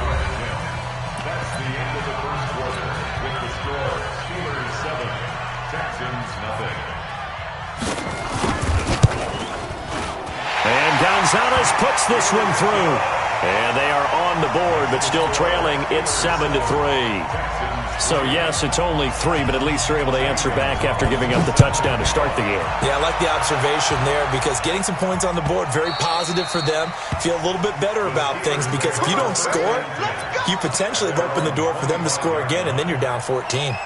the end of the first quarter with the score Steelers 7, Texans 0. And Gonzalez puts this one through. And they are on the board, but still trailing. It's 7-3. So, yes, it's only 3, but at least they're able to answer back after giving up the touchdown to start the game. Yeah, I like the observation there because getting some points on the board, very positive for them. Feel a little bit better about things because if you don't score, you potentially have opened the door for them to score again, and then you're down 14.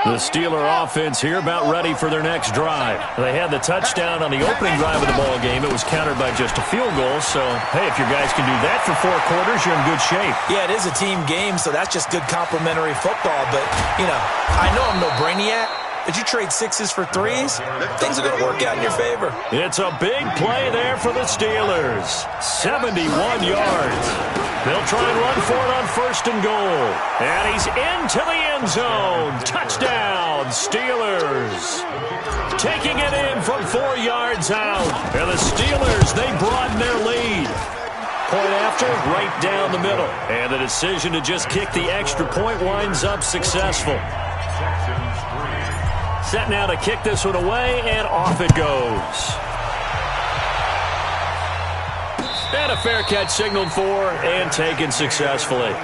The Steeler offense here about ready for their next drive. They had the touchdown on the opening drive of the ball game. It was countered by just a field goal. So, hey, if your guys can do that for 4 quarters, you're in good shape. Yeah, it is a team game, so that's just good complimentary football. But, you know, I know I'm no brainiac. But you trade 6s for 3s, things are going to work out in your favor. It's a big play there for the Steelers. 71 yards. They'll try and run for it on 1st and goal. And he's into the end zone. Touchdown, Steelers. Taking it in from 4 yards out. And the Steelers, they broaden their lead. Point after, right down the middle. And the decision to just kick the extra point winds up successful. Set now to kick this one away, and off it goes. And a fair catch signaled for and taken successfully. The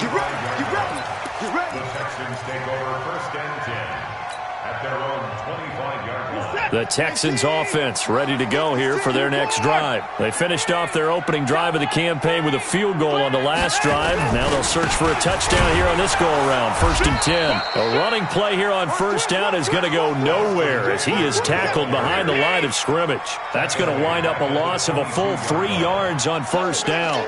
Texans take over 1st and 10 at their own 25-yard line. The Texans offense ready to go here for their next drive. They finished off their opening drive of the campaign with a field goal on the last drive. Now they'll search for a touchdown here on this go-around. 1st and 10. A running play here on first down is going to go nowhere as he is tackled behind the line of scrimmage. That's going to wind up a loss of a full 3 yards on first down.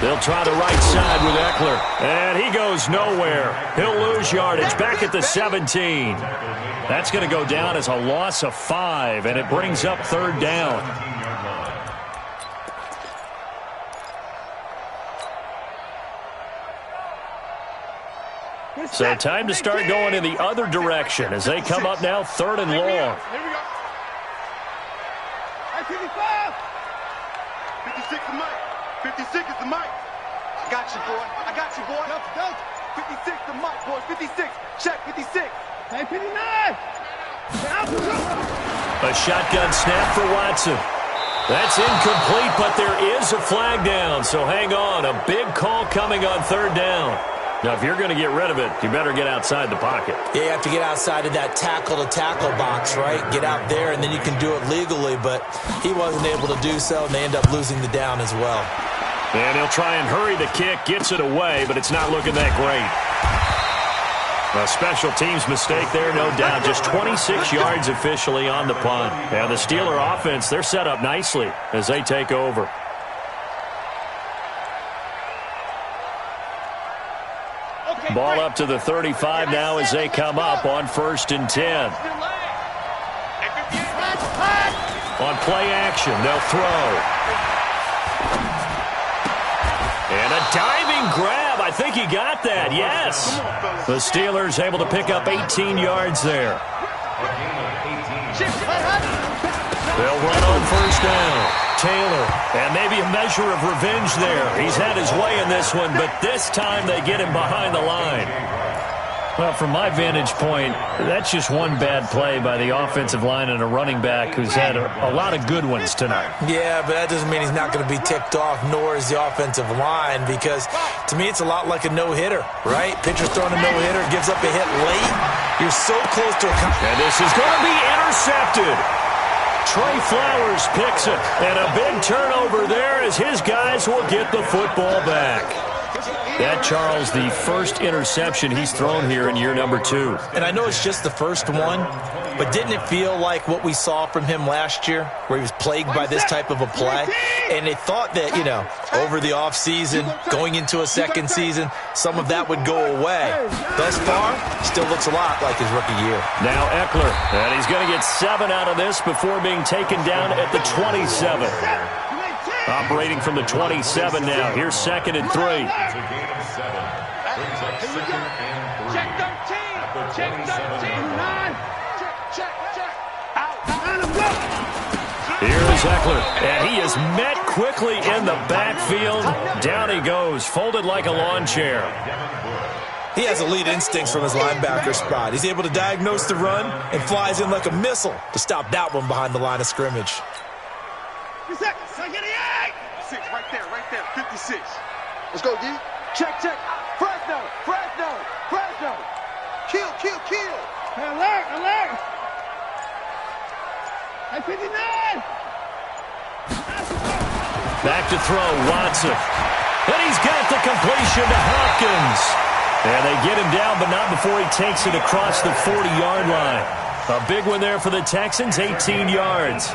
They'll try the right side with Eckler. And he goes nowhere. He'll lose yardage back at the 17. That's going to go down as a loss of 5, and it brings up 3rd down. So time to start going in the other direction as they come up now 3rd and long. Here we go. 56 is Mike. 56 is the Mike. I got you, boy. I got you, boy. 56 the Mike, boys. 56. Check 56. Hey, 59. A shotgun snap for Watson. That's incomplete, but there is a flag down, so hang on. A big call coming on 3rd down. Now, if you're going to get rid of it, you better get outside the pocket. Yeah, you have to get outside of that tackle-to-tackle box, right? Get out there, and then you can do it legally, but he wasn't able to do so, and they end up losing the down as well. And he'll try and hurry the kick, gets it away, but it's not looking that great. A special teams mistake there, no doubt. Just 26 yards officially on the punt. And the Steeler offense, they're set up nicely as they take over. Ball up to the 35 now as they come up on 1st and 10. On play action, they'll throw. And a diving grab. I think he got that, yes. The Steelers able to pick up 18 yards there. They'll run on 1st down. Taylor, and maybe a measure of revenge there. He's had his way in this one, but this time they get him behind the line. Well, from my vantage point, that's just one bad play by the offensive line and a running back who's had a lot of good ones tonight. Yeah, but that doesn't mean he's not going to be ticked off, nor is the offensive line, because to me it's a lot like a no-hitter, right? Pitcher's throwing a no-hitter, gives up a hit late. You're so close to a... And this is going to be intercepted. Trey Flowers picks it, and a big turnover there as his guys will get the football back. That, Charles, the first interception he's thrown here in year number 2. And I know it's just the first one, but didn't it feel like what we saw from him last year, where he was plagued by this type of a play? And they thought that, you know, over the offseason, going into a second season, some of that would go away. Thus far, still looks a lot like his rookie year. Now Eckler, and he's going to get 7 out of this before being taken down at the 27. Operating from the 27 now. Here's 2nd and 3. Check 13. Check 13. 9. Check. Here's Eckler, and he is met quickly in the backfield. Down he goes, folded like a lawn chair. He has elite instincts from his linebacker spot. He's able to diagnose the run and flies in like a missile to stop that one behind the line of scrimmage. 56, right there, 56. Let's go, D. Check. Fresno. Kill. Hey, alert. Hey, 59. Back to throw, Watson. And he's got the completion to Hopkins. And they get him down, but not before he takes it across the 40-yard line. A big one there for the Texans, 18 yards.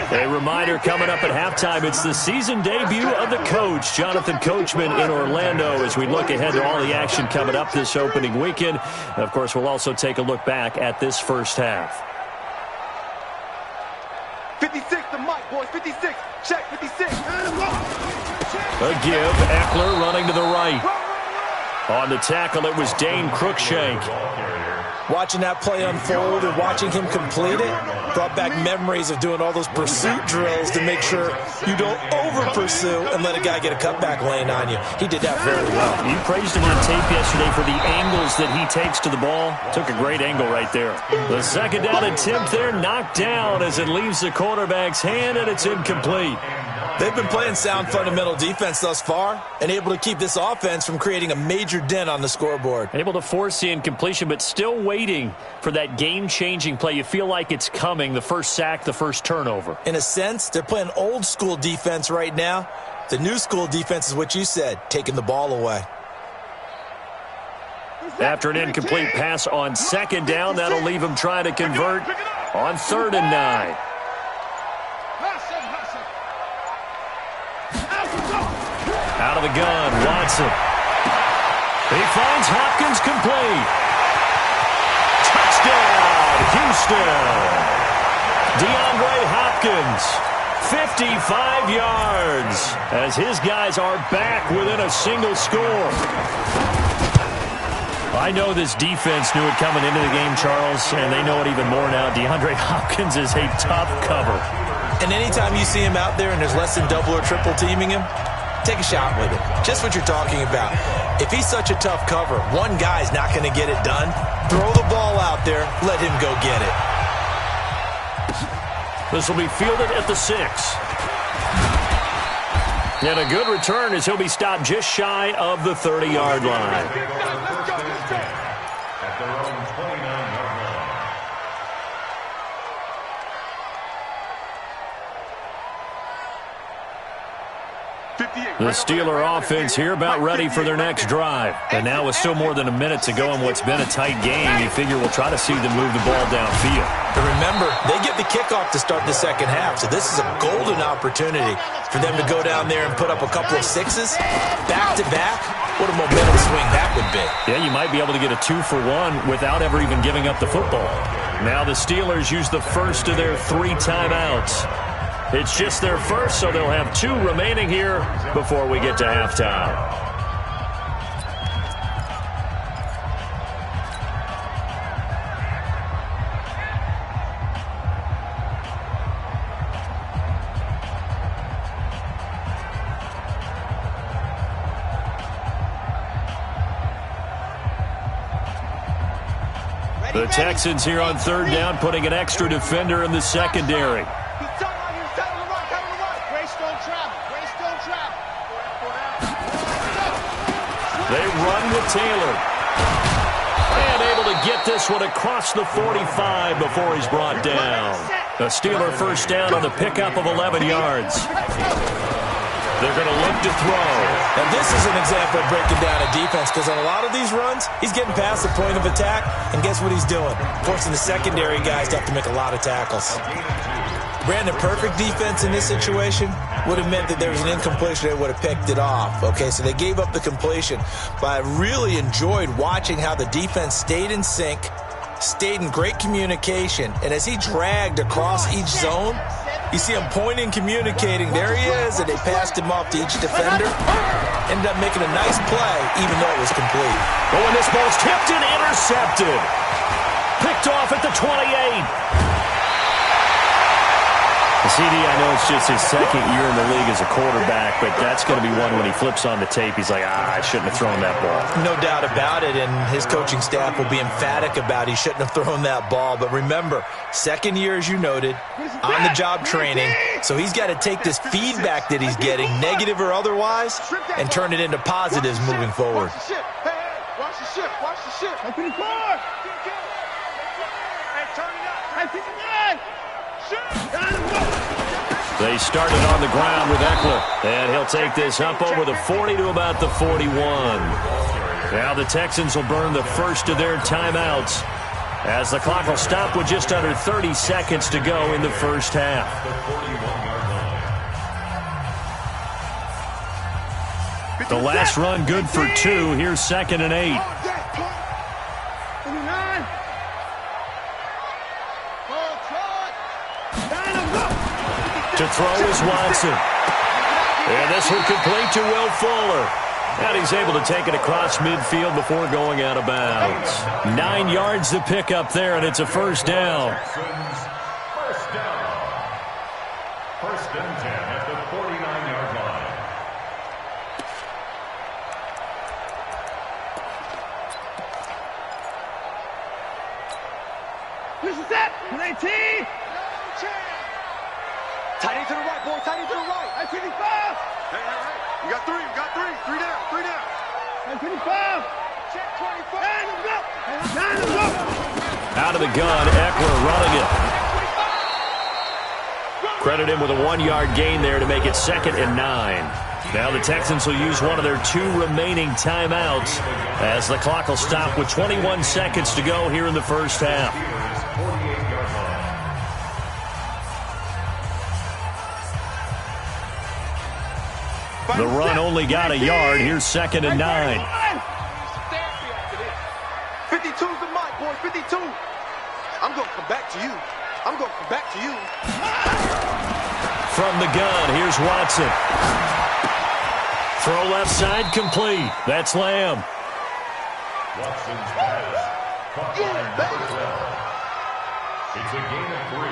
A reminder coming up at halftime, it's the season debut of the coach, Jonathan Coachman in Orlando, as we look ahead to all the action coming up this opening weekend. And of course, we'll also take a look back at this first half. 56 to Mike, boys, 56. Check, 56. A give, Eckler running to the right. On the tackle, it was Dane Cruikshank. Watching that play unfold and watching him complete it brought back memories of doing all those pursuit drills to make sure you don't over-pursue and let a guy get a cutback lane on you. He did that very well. You praised him on tape yesterday for the angles that he takes to the ball. Took a great angle right there. The 2nd down attempt there knocked down as it leaves the quarterback's hand, and it's incomplete. They've been playing sound fundamental defense thus far and able to keep this offense from creating a major dent on the scoreboard. Able to force the incompletion, but still waiting for that game-changing play. You feel like it's coming, the first sack, the first turnover. In a sense, they're playing old-school defense right now. The new-school defense is what you said, taking the ball away. After an incomplete pass on second down, that'll leave him trying to convert on 3rd and 9. Out of the gun, Watson. He finds Hopkins complete. Touchdown, Houston. DeAndre Hopkins, 55 yards, as his guys are back within a single score. I know this defense knew it coming into the game, Charles, and they know it even more now. DeAndre Hopkins is a tough cover. And anytime you see him out there and there's less than double or triple teaming him, take a shot with it. Just what you're talking about. If he's such a tough cover, one guy's not going to get it done. Throw the ball out there. Let him go get it. This will be fielded at the 6. And a good return as he'll be stopped just shy of the 30-yard line. The Steeler offense here about ready for their next drive. And now with still more than a minute to go in what's been a tight game, you figure we'll try to see them move the ball downfield. But remember, they get the kickoff to start the second half, so this is a golden opportunity for them to go down there and put up a couple of sixes back-to-back. What a momentum swing that would be. Yeah, you might be able to get a 2-for-1 without ever even giving up the football. Now the Steelers use the first of their 3 timeouts. It's just their first, so they'll have 2 remaining here before we get to halftime. The Texans here on 3rd down, putting an extra defender in the secondary. They run with Taylor. And able to get this one across the 45 before he's brought down. A Steeler first down on the pickup of 11 yards. They're going to look to throw. And this is an example of breaking down a defense, because on a lot of these runs, he's getting past the point of attack, and guess what he's doing? Forcing the secondary guys to have to make a lot of tackles. Brandon, perfect defense in this situation would have meant that there was an incompletion. They would have picked it off. Okay, so they gave up the completion. But I really enjoyed watching how the defense stayed in sync, stayed in great communication, and as he dragged across each zone, you see him pointing, communicating. There he is, and they passed him off to each defender. Ended up making a nice play, even though it was complete. Oh, and this ball's tipped and intercepted. Picked off at the 28. CD, I know it's just his second year in the league as a quarterback, but that's going to be one when he flips on the tape, he's like, I shouldn't have thrown that ball. No doubt about it, and his coaching staff will be emphatic about he shouldn't have thrown that ball. But remember, second year, as you noted, on-the-job training, so he's got to take this feedback that he's getting, negative or otherwise, and turn it into positives moving forward. Watch the ship. Hey, watch the ship. Watch the ship. Hey, turn it up. Hey, They started on the ground with Eckler, and he'll take this up over the 40 to about the 41. Now the Texans will burn the first of their timeouts as the clock will stop with just under 30 seconds to go in the first half. The last run good for 2. Here's 2nd and 8. To throw is Watson. And this one complete to Will Fuller. And he's able to take it across midfield before going out of bounds. 9 yards to pick up there, and it's a first down. First down. 1st and 10 at the 49-yard line. This is it. 19. Tight end to the right, boy. Tight end to the right. Hey, you got three. Three down. 25. Check 25. Nine, go. Out of the gun, Eckler running it. Credit him with a 1-yard gain there to make it 2nd and 9. Now the Texans will use one of their 2 remaining timeouts as the clock will stop with 21 seconds to go here in the first half. The run only got a yard. Here's 2nd and 9. 52's the mic, boys. 52. I'm going to come back to you. From the gun, here's Watson. Throw left side complete. That's Lamb. Watson's pass. Caught by number 12. It's a gain of 3.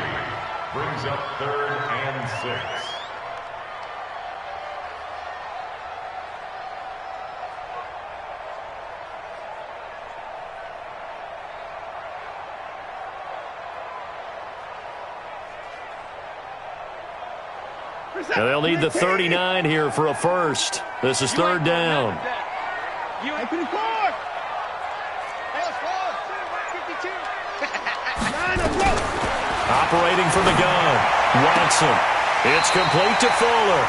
Brings up 3rd and 6. Now they'll need the 39 here for a first. This is 3rd down. Operating from the gun. Watson. It's complete to Fuller.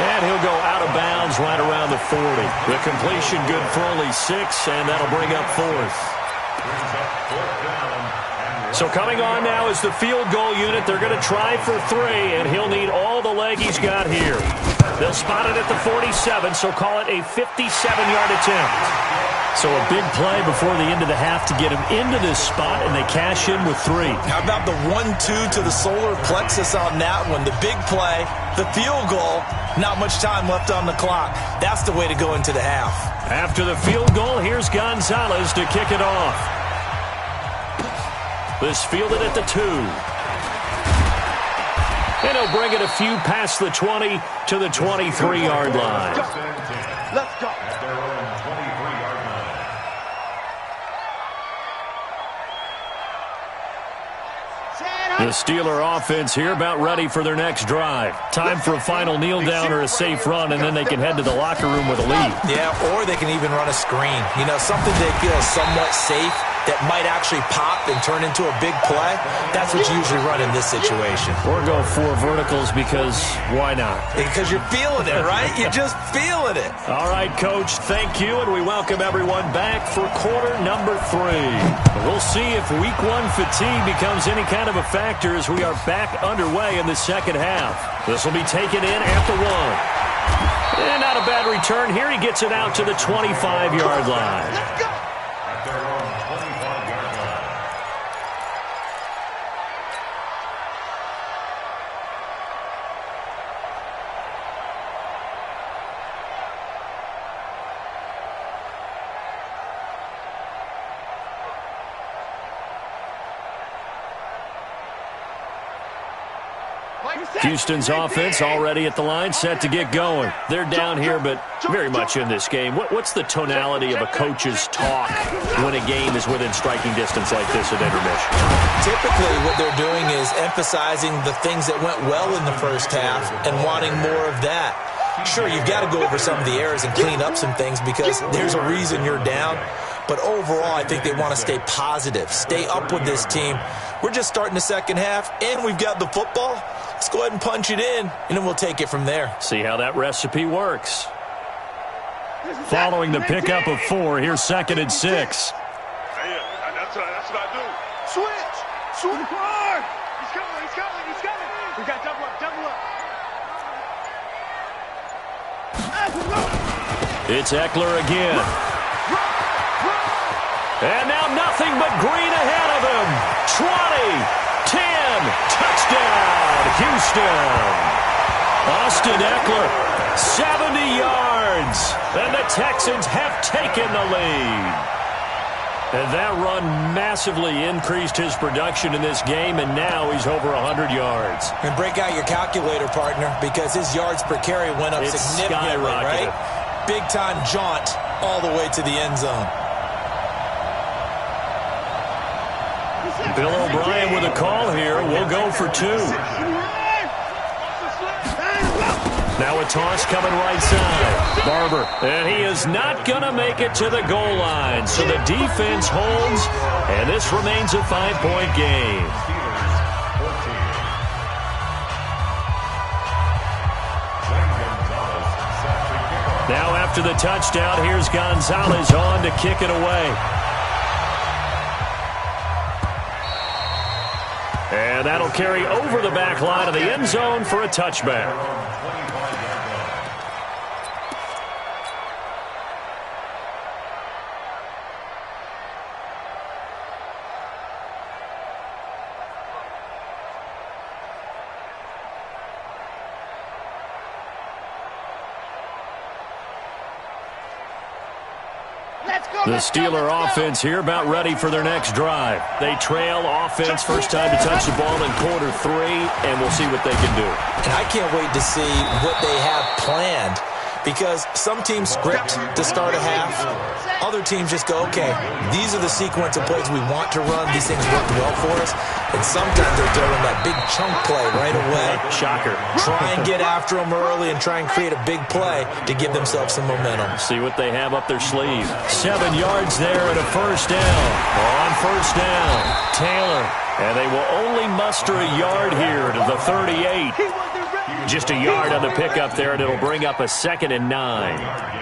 And he'll go out of bounds right around the 40. The completion good for only 6, and that'll bring up 4th. So coming on now is the field goal unit. They're going to try for 3, and he'll need all the leg he's got here. They'll spot it at the 47, so call it a 57-yard attempt. So a big play before the end of the half to get him into this spot, and they cash in with 3. How about the 1-2 to the solar plexus on that one? The big play, the field goal, not much time left on the clock. That's the way to go into the half. After the field goal, here's Gonzalez to kick it off. This fielded at the 2. And he'll bring it a few past the 20 to the 23-yard line. Let's go. At their own 23-yard line. The Steeler offense here about ready for their next drive. Time for a final kneel down or a safe run, and then they can head to the locker room with a lead. Yeah, or they can even run a screen. You know, something they feel somewhat safe that might actually pop and turn into a big play. That's what you usually run in this situation. Or go 4 verticals because why not? Because you're feeling it, right? You're just feeling it. All right, Coach, thank you, and we welcome everyone back for quarter number 3. We'll see if week 1 fatigue becomes any kind of a factor as we are back underway in the second half. This will be taken in at the 1. And not a bad return here. He gets it out to the 25-yard line. Let's go. At their own 25-yard line. Houston's offense already at the line, set to get going. They're down here, but very much in this game. What's the tonality of a coach's talk when a game is within striking distance like this at intermission? Typically, what they're doing is emphasizing the things that went well in the first half and wanting more of that. Sure, you've got to go over some of the errors and clean up some things because there's a reason you're down. But overall, I think they want to stay positive, stay up with this team. We're just starting the second half, and we've got the football. Let's go ahead and punch it in, and then we'll take it from there. See how that recipe works. Following the pickup of 4, here's 2nd and 6. Hey, that's what I do. Switch. Hard. He's coming. We got double up. It's Eckler again. And now nothing but green ahead of him. 20, 10, touchdown, Houston. Austin Eckler, 70 yards. And the Texans have taken the lead. And that run massively increased his production in this game, and now he's over 100 yards. And break out your calculator, partner, because his yards per carry went up significantly, right? Big-time jaunt all the way to the end zone. Bill O'Brien with a call here. We'll go for 2. Now toss coming right side. Barber, and he is not going to make it to the goal line. So the defense holds, and this remains a 5-point game. Now after the touchdown, here's Gonzalez on to kick it away. And that'll carry over the back line of the end zone for a touchback. The Steeler offense here about ready for their next drive. They trail offense, first time to touch the ball in quarter 3, and we'll see what they can do. And I can't wait to see what they have planned, because some teams script to start a half. Other teams just go, okay, these are the sequence of plays we want to run. These things work well for us. And sometimes they throw in that big chunk play right away. Shocker. Try and get after them early and try and create a big play to give themselves some momentum. See what they have up their sleeve. 7 yards there and a first down. On first down, Taylor. And they will only muster a yard here to the 38. Just a yard on the pickup there, and it'll bring up a 2nd and 9.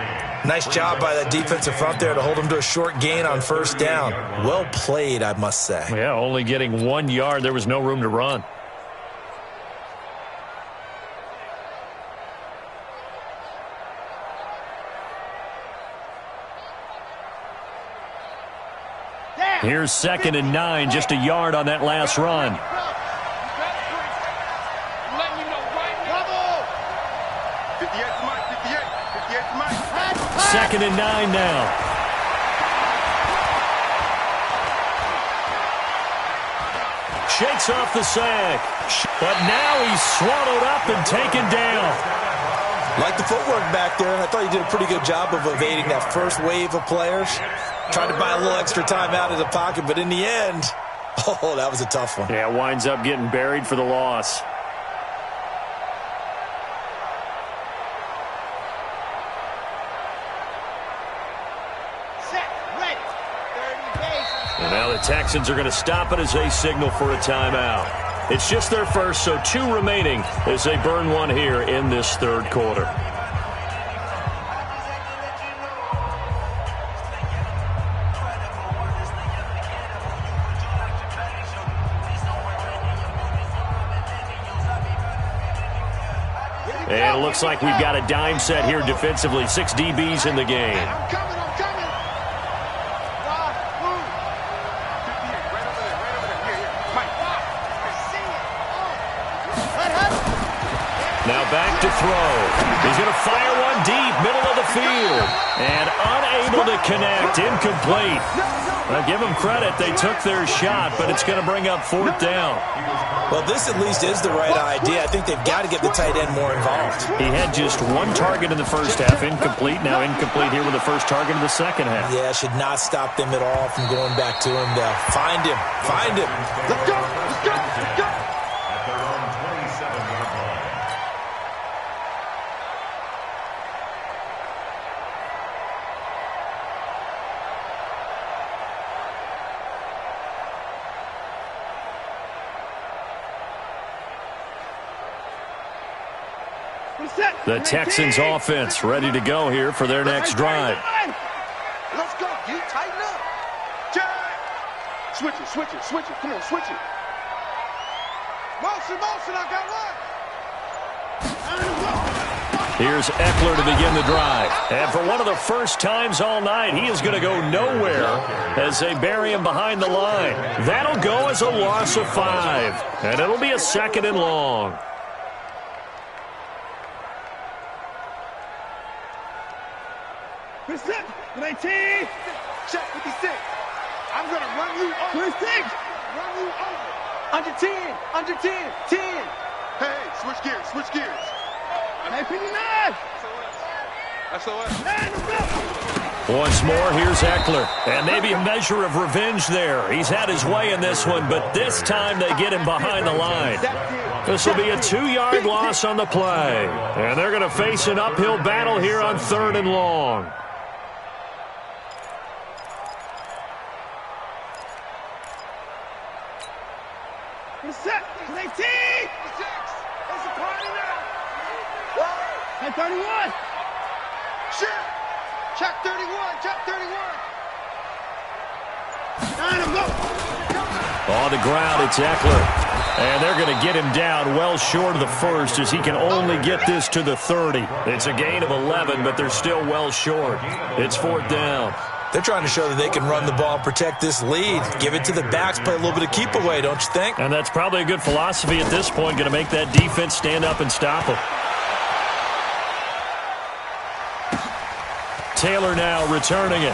Nice job by that defensive front there to hold them to a short gain on first down. Well played, I must say. Yeah, only getting 1 yard. There was no room to run. Here's 2nd and 9, just a yard on that last run. Second and 9 now. Shakes off the sack. But now he's swallowed up and taken down. Like the footwork back there, and I thought he did a pretty good job of evading that first wave of players. Tried to buy a little extra time out of the pocket, but in the end, oh, that was a tough one. Yeah, winds up getting buried for the loss. And now the Texans are going to stop it as they signal for a timeout. It's just their first, so 2 remaining as they burn one here in this third quarter. And it looks like we've got a dime set here defensively. 6 DBs in the game. Now back to throw. He's going to fire one deep, middle of the field. And unable to connect, incomplete. Now give them credit, they took their shot, but it's going to bring up 4th down. Well, this at least is the right idea. I think they've got to get the tight end more involved. He had just 1 target in the first half, incomplete. Now incomplete here with the first target in the second half. Yeah, should not stop them at all from going back to him. Find him. Find him. Let's go. Let's go. Let's go. The Texans offense ready to go here for their next drive. Let's go, you tighten up. Switch it, switch it, switch it. Come on, switch it. Motion, motion, I got one. Here's Eckler to begin the drive. And for one of the first times all night, he is going to go nowhere as they bury him behind the line. That'll go as a loss of 5. And it'll be a 2nd and long. Percent, 19. Check 56. I'm going to run you over. 26. Run you over. Under 10. Under 10. 10. Hey, switch gears. Switch gears. Hey, 59. SOS. SOS. Man, Once more, here's Eckler. And maybe a measure of revenge there. He's had his way in this one, but this time they get him behind the line. This will be a 2-yard loss on the play. And they're going to face an uphill battle here on 3rd and long. Set. 18. 6. It's a party now. 31. Shit. Check 31. Check 31. 9 go. On the ground, it's Eckler. And they're going to get him down well short of the first as he can only get this to the 30. It's a gain of 11, but they're still well short. It's 4th down. They're trying to show that they can run the ball and protect this lead. Give it to the backs, play a little bit of keep away, don't you think? And that's probably a good philosophy at this point, going to make that defense stand up and stop them. Taylor now returning it.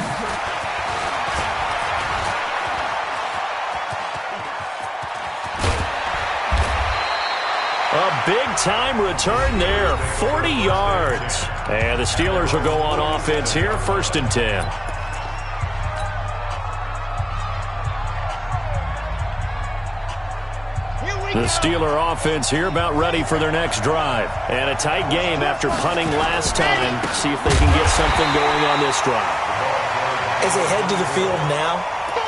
A big-time return there, 40 yards. And the Steelers will go on offense here, 1st and 10. The Steeler offense here about ready for their next drive. And a tight game after punting last time. See if they can get something going on this drive. As they head to the field now,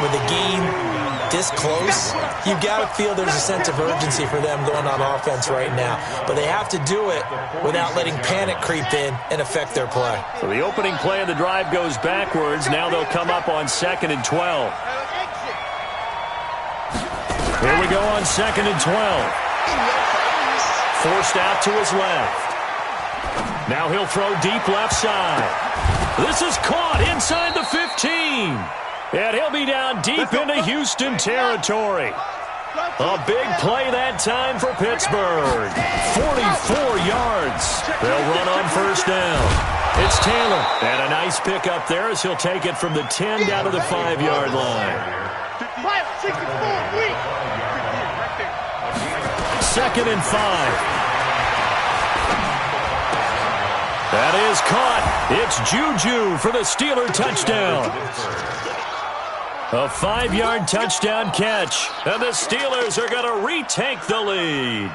with the game this close, you've got to feel there's a sense of urgency for them going on offense right now. But they have to do it without letting panic creep in and affect their play. So the opening play of the drive goes backwards. Now they'll come up on 2nd and 12. Here we go on 2nd and 12. Forced out to his left. Now he'll throw deep left side. This is caught inside the 15. And he'll be down deep into Houston territory. A big play that time for Pittsburgh. 44 yards. They'll run on 1st down. It's Taylor. And a nice pickup there as he'll take it from the 10 down to the 5-yard line. 2nd and 5. That is caught. It's Juju for the Steeler touchdown. A 5-yard touchdown catch. And the Steelers are going to retake the lead.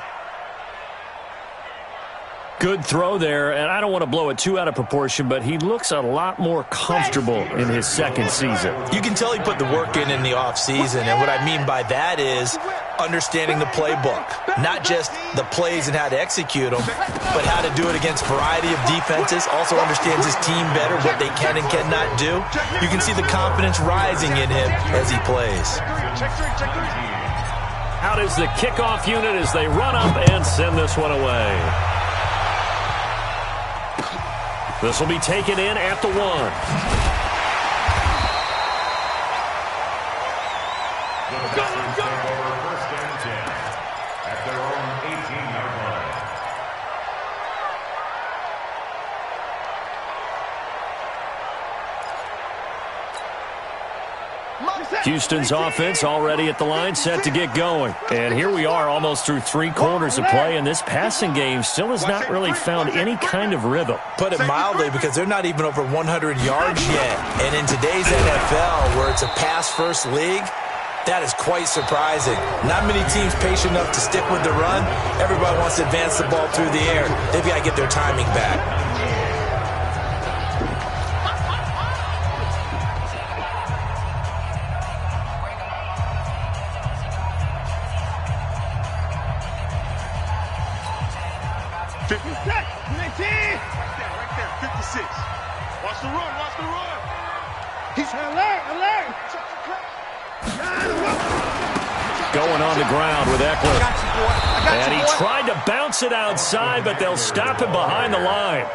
Good throw there, and I don't want to blow it too out of proportion, but he looks a lot more comfortable in his 2nd season. You can tell he put the work in the offseason, and what I mean by that is understanding the playbook. Not just the plays and how to execute them, but how to do it against a variety of defenses. Also understands his team better, what they can and cannot do. You can see the confidence rising in him as he plays. Out is the kickoff unit as they run up and send this one away. This will be taken in at the 1. At their own 18-yard line. Houston's offense already at the line, set to get going. And here we are almost through 3 quarters of play, and this passing game still has not really found any kind of rhythm. Put it mildly, because they're not even over 100 yards yet. And in today's NFL, where it's a pass-first league, that is quite surprising. Not many teams patient enough to stick with the run. Everybody wants to advance the ball through the air. They've got to get their timing back. Watch the run, watch the run. He's alert. Going on the ground with Eckler. And he tried to bounce it outside, but they'll stop him behind the line.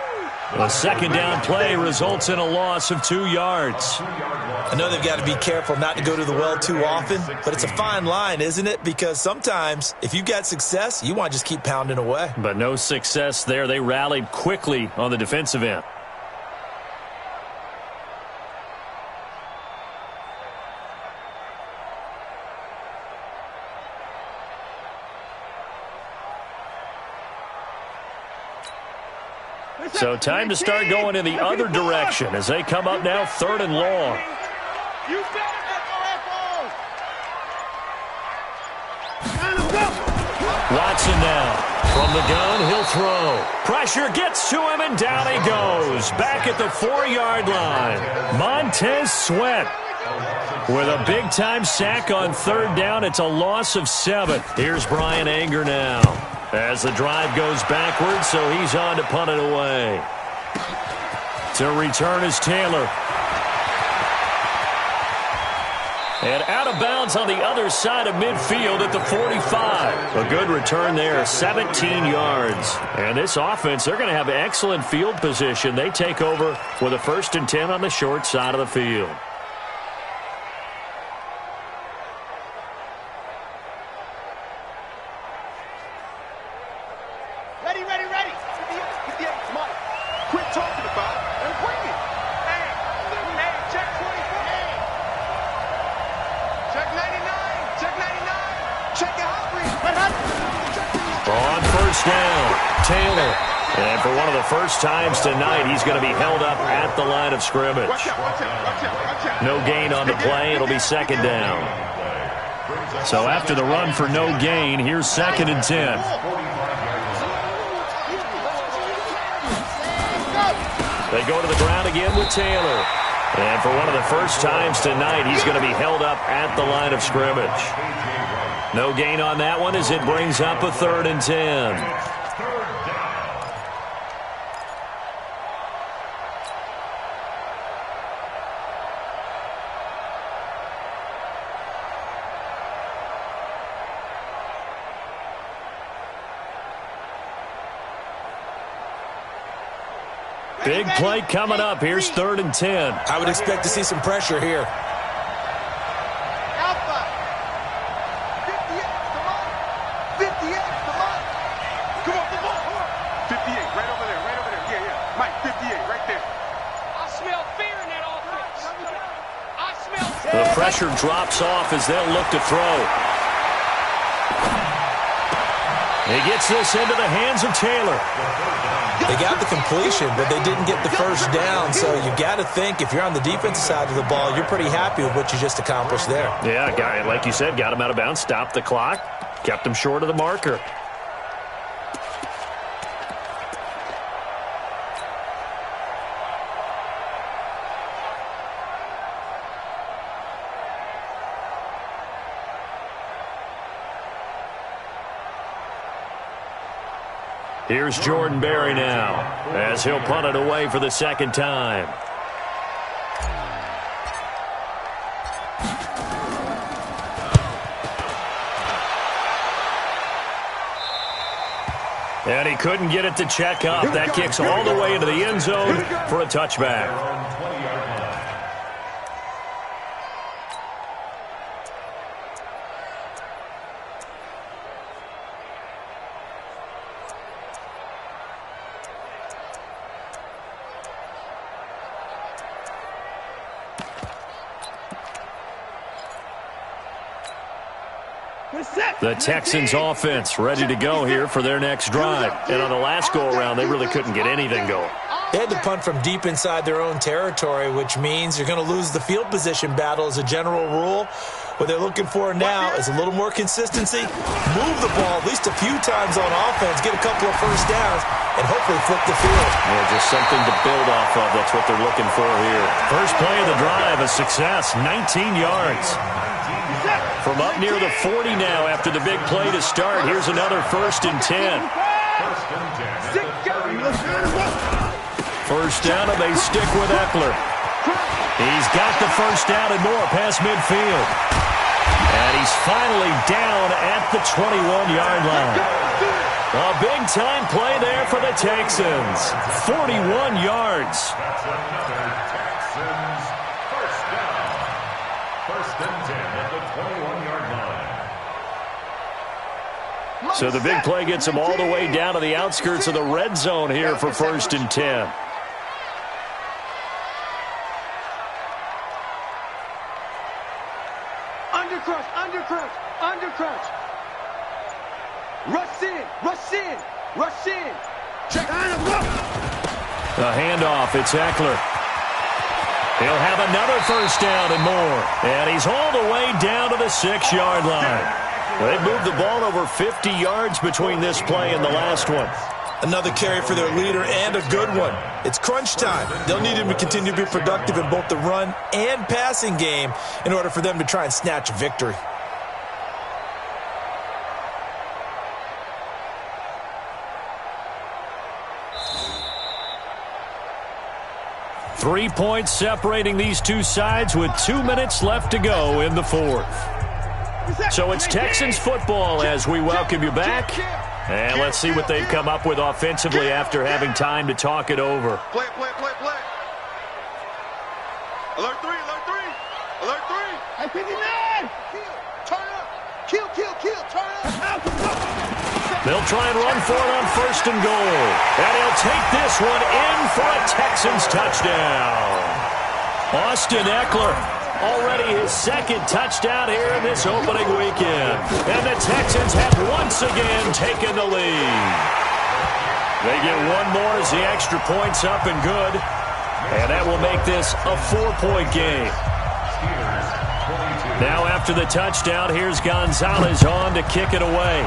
A 2nd down play results in a loss of 2 yards. I know they've got to be careful not to go to the well too often, but it's a fine line, isn't it? Because sometimes, if you've got success, you want to just keep pounding away. But no success there. They rallied quickly on the defensive end. So time to start going in the other direction as they come up now 3rd and long. Watson now. From the gun, he'll throw. Pressure gets to him, and down he goes. Back at the 4-yard line. Montez Sweat with a big-time sack on 3rd down. It's a loss of 7. Here's Brian Anger now as the drive goes backwards, so he's on to punt it away. To return is Taylor. And out of bounds on the other side of midfield at the 45. A good return there, 17 yards. And this offense, they're going to have excellent field position. They take over with a 1st and 10 on the short side of the field. Ready, ready, ready. 58, come on. Quit talking about it and bring it. Hey, check 24. Check 99. Check 99. Check your hot read. On 1st down, Taylor. And for one of the first times tonight, he's going to be held up at the line of scrimmage. Watch out, watch out, watch out, watch out. No gain on the play. It'll be 2nd down. So after the run for no gain, here's 2nd and 10. They go to the ground again with Taylor. And for one of the first times tonight, he's going to be held up at the line of scrimmage. No gain on that one as it brings up a 3rd and 10. Big play coming up. Here's 3rd and 10. I would expect to see some pressure here. Alpha. 58, come on. 58, come on. Come on, come on, come on. 58, right over there, right over there. Yeah, yeah. Mike, 58, right there. I smell fear in that offense. I smell fear. The pressure drops off as they'll look to throw. He gets this into the hands of Taylor. They got the completion, but they didn't get the 1st down. So you got to think if you're on the defensive side of the ball, you're pretty happy with what you just accomplished there. Yeah, guy, like you said, got him out of bounds, stopped the clock, kept him short of the marker. Here's Jordan Berry now as he'll punt it away for the 2nd time. And he couldn't get it to check up. That kicks all the way into the end zone for a touchback. The Texans offense ready to go here for their next drive. And on the last go-around, they really couldn't get anything going. They had to punt from deep inside their own territory, which means you're going to lose the field position battle as a general rule. What they're looking for now is a little more consistency, move the ball at least a few times on offense, get a couple of 1st downs, and hopefully flip the field. Yeah, just something to build off of. That's what they're looking for here. First play of the drive, a success, 19 yards. From up near the 40 now after the big play to start. Here's another 1st and 10. 1st down, and they stick with Eckler. He's got the 1st down and more past midfield. And he's finally down at the 21-yard line. A big-time play there for the Texans. 41 yards. So the big play gets him all the way down to the outskirts of the red zone here for 1st and 10. Undercrush, undercrush, undercrush. Rush in, rush in, rush in. Check. A handoff, it's Eckler. He'll have another first down and more. And he's all the way down to the 6-yard line. They moved the ball over 50 yards between this play and the last one. Another carry for their leader and a good one. It's crunch time. They'll need him to continue to be productive in both the run and passing game in order for them to try and snatch a victory. Three points separating these two sides with 2 minutes left to go in the fourth. So it's Texans football as we welcome you back. And let's see what they've come up with offensively after having time to talk it over. Play. Alert 3, alert 3. Alert 3. Hey, 59. Turn up. Kill, turn up. They'll try and run for it on first and goal. And he'll take this one in for a Texans touchdown. Austin Eckler, already his second touchdown here in this opening weekend. And the Texans have once again taken the lead. They get one more as the extra point's up and good. And that will make this a 4-point game. Now after the touchdown, here's Gonzalez on to kick it away.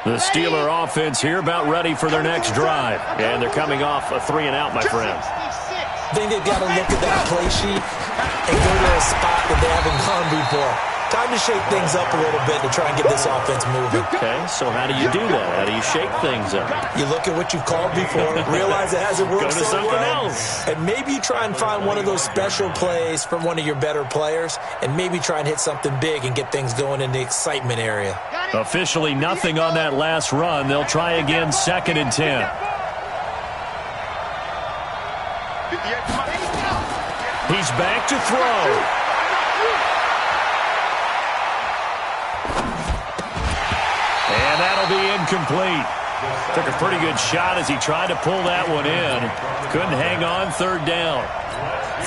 The Steeler offense here about ready for their next drive. And they're coming off a 3-and-out, my friend. I think they've got to look at that play sheet and go to a spot that they haven't gone before. Time to shake things up a little bit to try and get this offense moving. Okay, so how do you do that? How do you shake things up? You look at what you've called before, realize it hasn't worked so so something well, else. and maybe you try and find one of those special plays from one of your better players, and maybe try and hit something big and get things going in the excitement area. Officially nothing on that last run. They'll try again, 2nd and 10. He's back to throw. And that'll be incomplete. Took a pretty good shot as he tried to pull that one in. Couldn't hang on, 3rd down.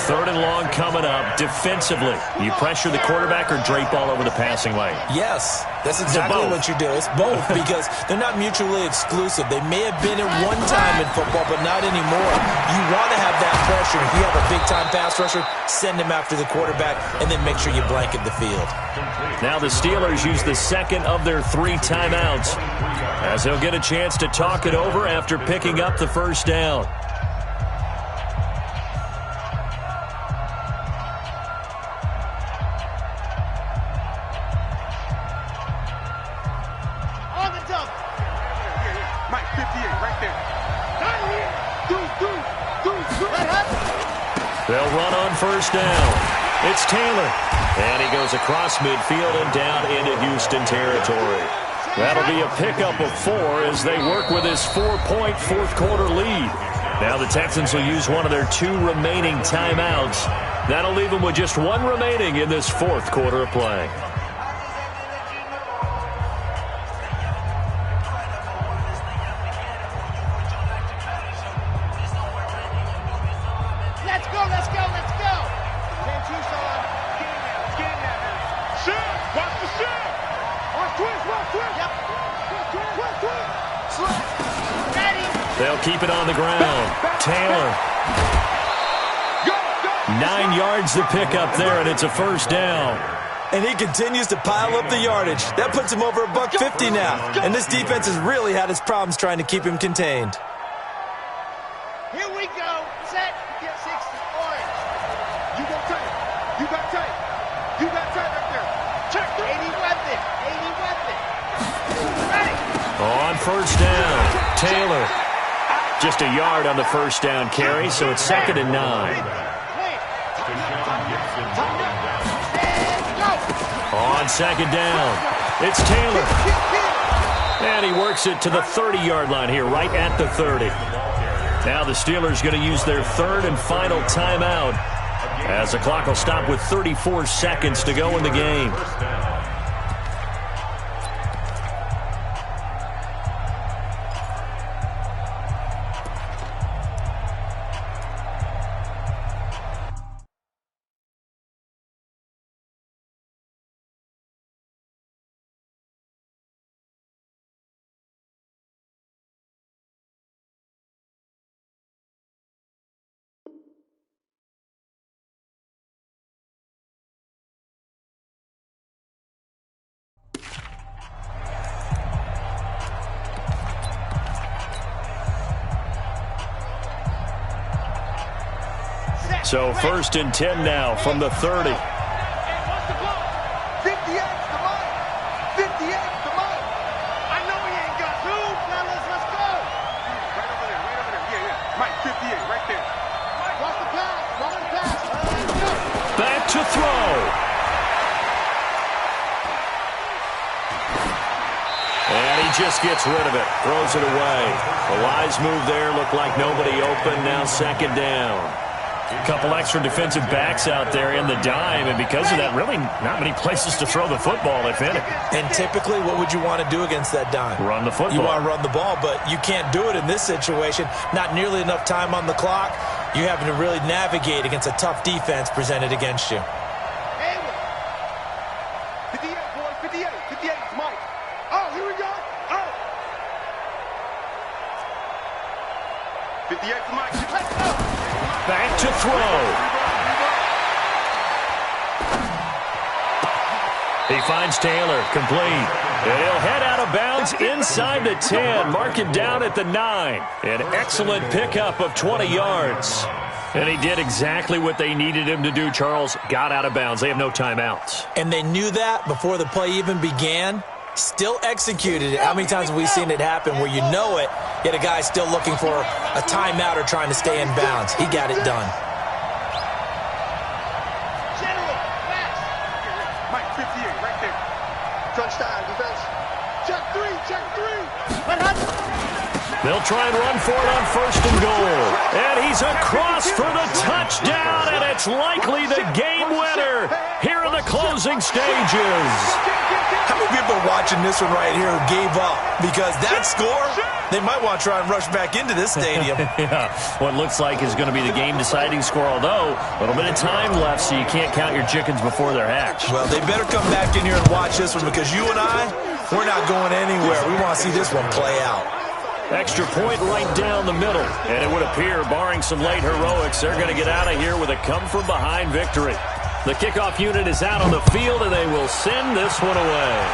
3rd and long coming up. Defensively, you pressure the quarterback or drape all over the passing lane? Yes, that's exactly what you do. It's both because they're not mutually exclusive. They may have been at one time in football, but not anymore. You want to have that pressure. If you have a big-time pass rusher, send him after the quarterback, and then make sure you blanket the field. Now the Steelers use the second of their 3 timeouts as they'll get a chance to talk it over after picking up the first down. They'll run on first down. It's Taylor. And he goes across midfield and down into Houston territory. That'll be a pickup of 4 as they work with his 4-point fourth-quarter lead. Now the Texans will use one of their 2 remaining timeouts. That'll leave them with just 1 remaining in this 4th quarter of play. They'll keep it on the ground. Taylor. 9 yards to pick up there, and it's a first down. And he continues to pile up the yardage. That puts him over $150 now. And this defense has really had its problems trying to keep him contained. Here we go. Set. Get 60. Orange. You got tight. You got tight. You got tight right there. Check. 80 weapon. 80 weapon. Ready. On first down, Taylor. Just a yard on the first down carry, so it's 2nd and 9. On 2nd down, it's Taylor. And he works it to the 30-yard line here, right at the 30. Now the Steelers going to use their third and final timeout as the clock will stop with 34 seconds to go in the game. So 1st and 10 now from the 30. 58 to Mike. 58 to Mike. I know he ain't got two, fellas. Let's go. Right over there. Yeah. Mike, 58, right there. Watch the pass. Let's go. Back to throw. And he just gets rid of it. Throws it away. A wise move there. Looked like nobody open. Now 2nd down. A couple extra defensive backs out there in the dime, and because of that, really not many places to throw the football, if any. And typically, what would you want to do against that dime? Run the football. You want to run the ball, but you can't do it in this situation. Not nearly enough time on the clock. You're having to really navigate against a tough defense presented against you. 58, boys. 58. 58 is Mike. Oh, here we go. Oh. 58 to Mike. Let's go. Back to throw. He finds Taylor, complete. And he'll head out of bounds inside the 10, mark it down at the 9. An excellent pickup of 20 yards. And he did exactly what they needed him to do, Charles. Got out of bounds. They have no timeouts. And they knew that before the play even began. Still executed it. How many times have we seen it happen where you know it, yet a guy's still looking for a timeout or trying to stay in bounds? He got it done. Mike, 58, right there. Touchdown, defense. Check three. They'll try and run for it on 1st and goal. And he's across for the touchdown, and it's likely the game winner here in the closing stages. How many people are watching this one right here who gave up? Because that score, they might want to try and rush back into this stadium. Yeah, what looks like is going to be the game-deciding score, although a little bit of time left, so you can't count your chickens before they're hatched. Well, they better come back in here and watch this one because you and I, we're not going anywhere. We want to see this one play out. Extra point right down the middle, and it would appear, barring some late heroics, they're going to get out of here with a come-from-behind victory. The kickoff unit is out on the field, and they will send this one away.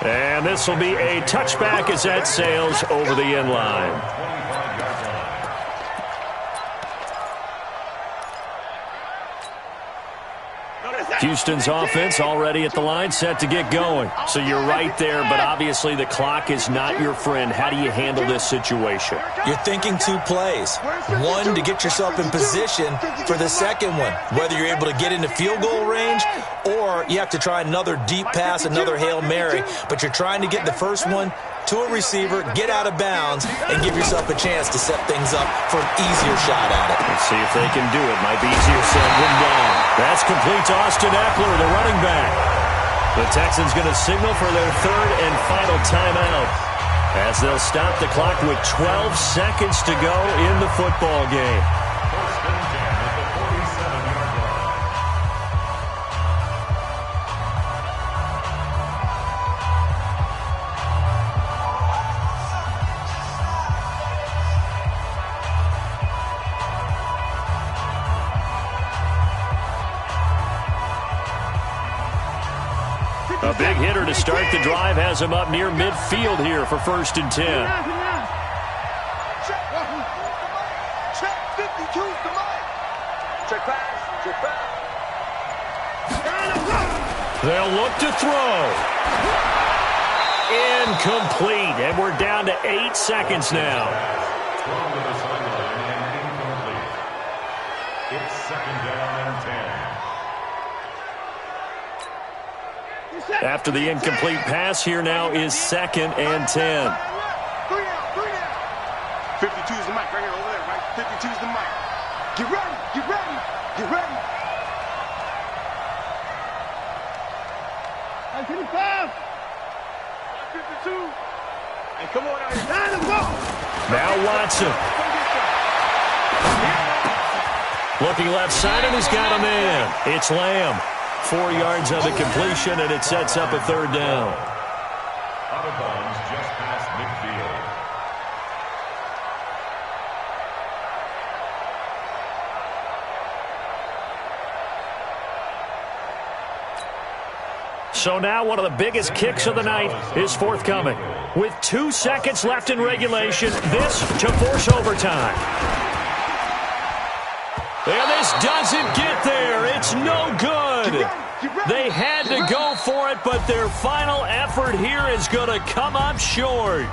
And this will be a touchback as that sails over the end line. Houston's offense already at the line, set to get going. So you're right there, but obviously the clock is not your friend. How do you handle this situation? You're thinking 2 plays. One, to get yourself in position for the second one, whether you're able to get into field goal range or you have to try another deep pass, another Hail Mary. But you're trying to get the first one to a receiver, get out of bounds, and give yourself a chance to set things up for an easier shot at it. Let's see if they can do it. Might be easier said than done. That's complete to Austin Eckler, the running back. The Texans going to signal for their third and final timeout as they'll stop the clock with 12 seconds to go in the football game. A big hitter to start the drive has him up near midfield here for 1st and 10. Check 52's the Mike. Check pass. They'll look to throw. Incomplete, and we're down to 8 seconds now. Thrown to the sideline and incomplete. It's 2nd down and 10. After the incomplete pass, here now is 2nd and 10. 3 out. 52 is the mic, right here, over there, right? 52 is the mic. Get ready, get ready, get ready. 55. 52. Hey, come on out here. Let's go. Now Watson. Looking left side, and he's got a man. It's Lamb. 4 yards on the completion, and it sets up a third down. Out of bounds just past midfield. So now one of the biggest kicks of the night is forthcoming. With 2 seconds left in regulation, this to force overtime. And this doesn't get there. It's no good. They had to go for it, but their final effort here is going to come up short.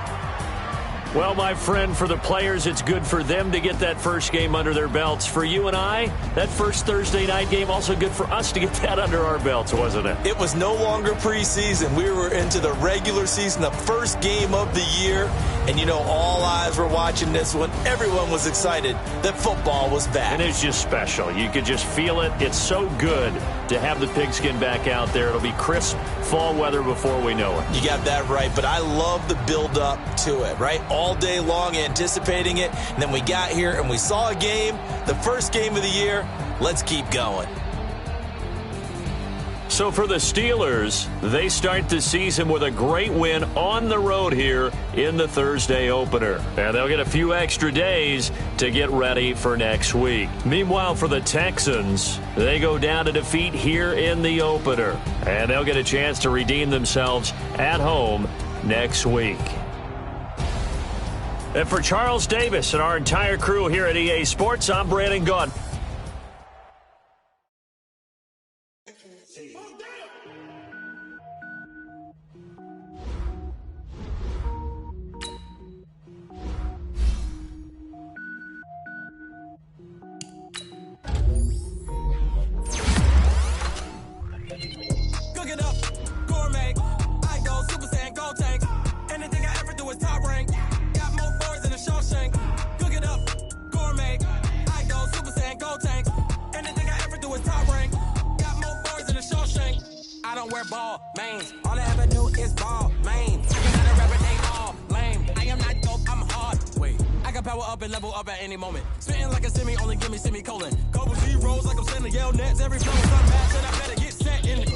Well, my friend, for the players, it's good for them to get that first game under their belts. For you and I, that first Thursday night game, also good for us to get that under our belts, wasn't it? It was no longer preseason. We were into the regular season, the first game of the year. And, you know, all eyes were watching this one. Everyone was excited that football was back. And it's just special. You could just feel it. It's so good to have the pigskin back out there. It'll be crisp fall weather before we know it. You got that right, but I love the build-up to it, right? All day long anticipating it, and then we got here and we saw a game, the first game of the year. Let's keep going. So for the Steelers, they start the season with a great win on the road here in the Thursday opener. And they'll get a few extra days to get ready for next week. Meanwhile, for the Texans, they go down to defeat here in the opener. And they'll get a chance to redeem themselves at home next week. And for Charles Davis and our entire crew here at EA Sports, I'm Brandon Gunn. Ball, mains. All I ever do is ball, main. I can not a rapper, they all lame. I am not dope, I'm hard. Wait, I can power up and level up at any moment. Spitting like a semi, only give me semicolon. Couple zeros like I'm sending yell nets. Every flow is unmatched, and I better get set in.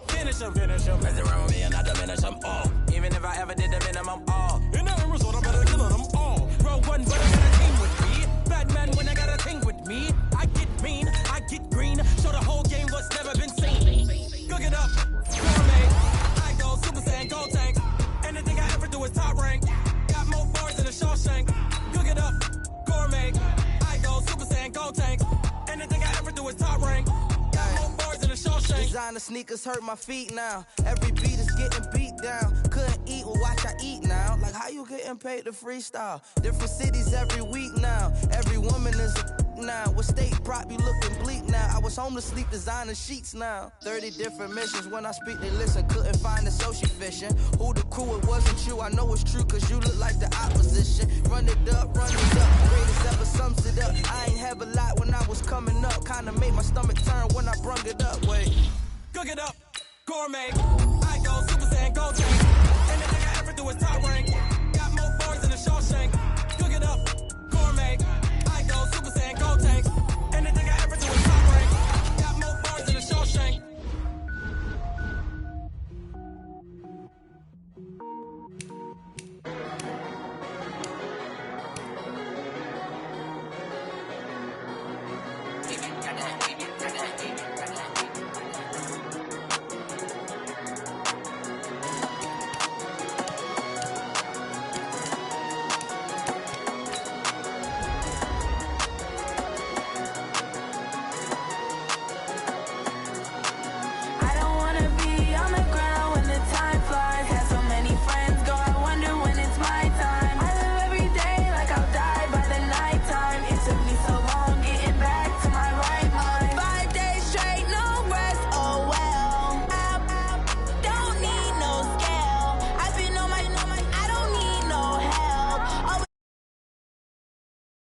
Finish them. Mess around with me and I diminish them all. Even if I ever did the minimum, all. In the end result, I better kill them all. Row one, but I got a team with me. Batman when I got a thing with me. I get mean, I get green. Show the whole game what's never been seen. Cook it up, gourmet. I go Super Saiyan, gold tank. Anything I ever do is top rank. Got more bars than a Shawshank. Cook it up, gourmet. I go Super Saiyan, gold tank. Anything I ever do is top rank. Got more bars than a Shawshank. Designer sneakers hurt my feet now. Every beat is getting beat down. Couldn't eat, well watch I eat now. Like how you getting paid to freestyle? Different cities every week now. Every woman is a now. With state prop, you looking bleak now. I was home to sleep, designing sheets now. 30 different missions. When I speak, they listen. Couldn't find the social fishing. Who the crew, it wasn't you. I know it's true, cause you look like the opposition. Run it up, greatest ever sums it up. I ain't have a lot when I was coming up. Kinda made my stomach turn when I brung it up. Wait. Cook it up, gourmet. I go Super Saiyan.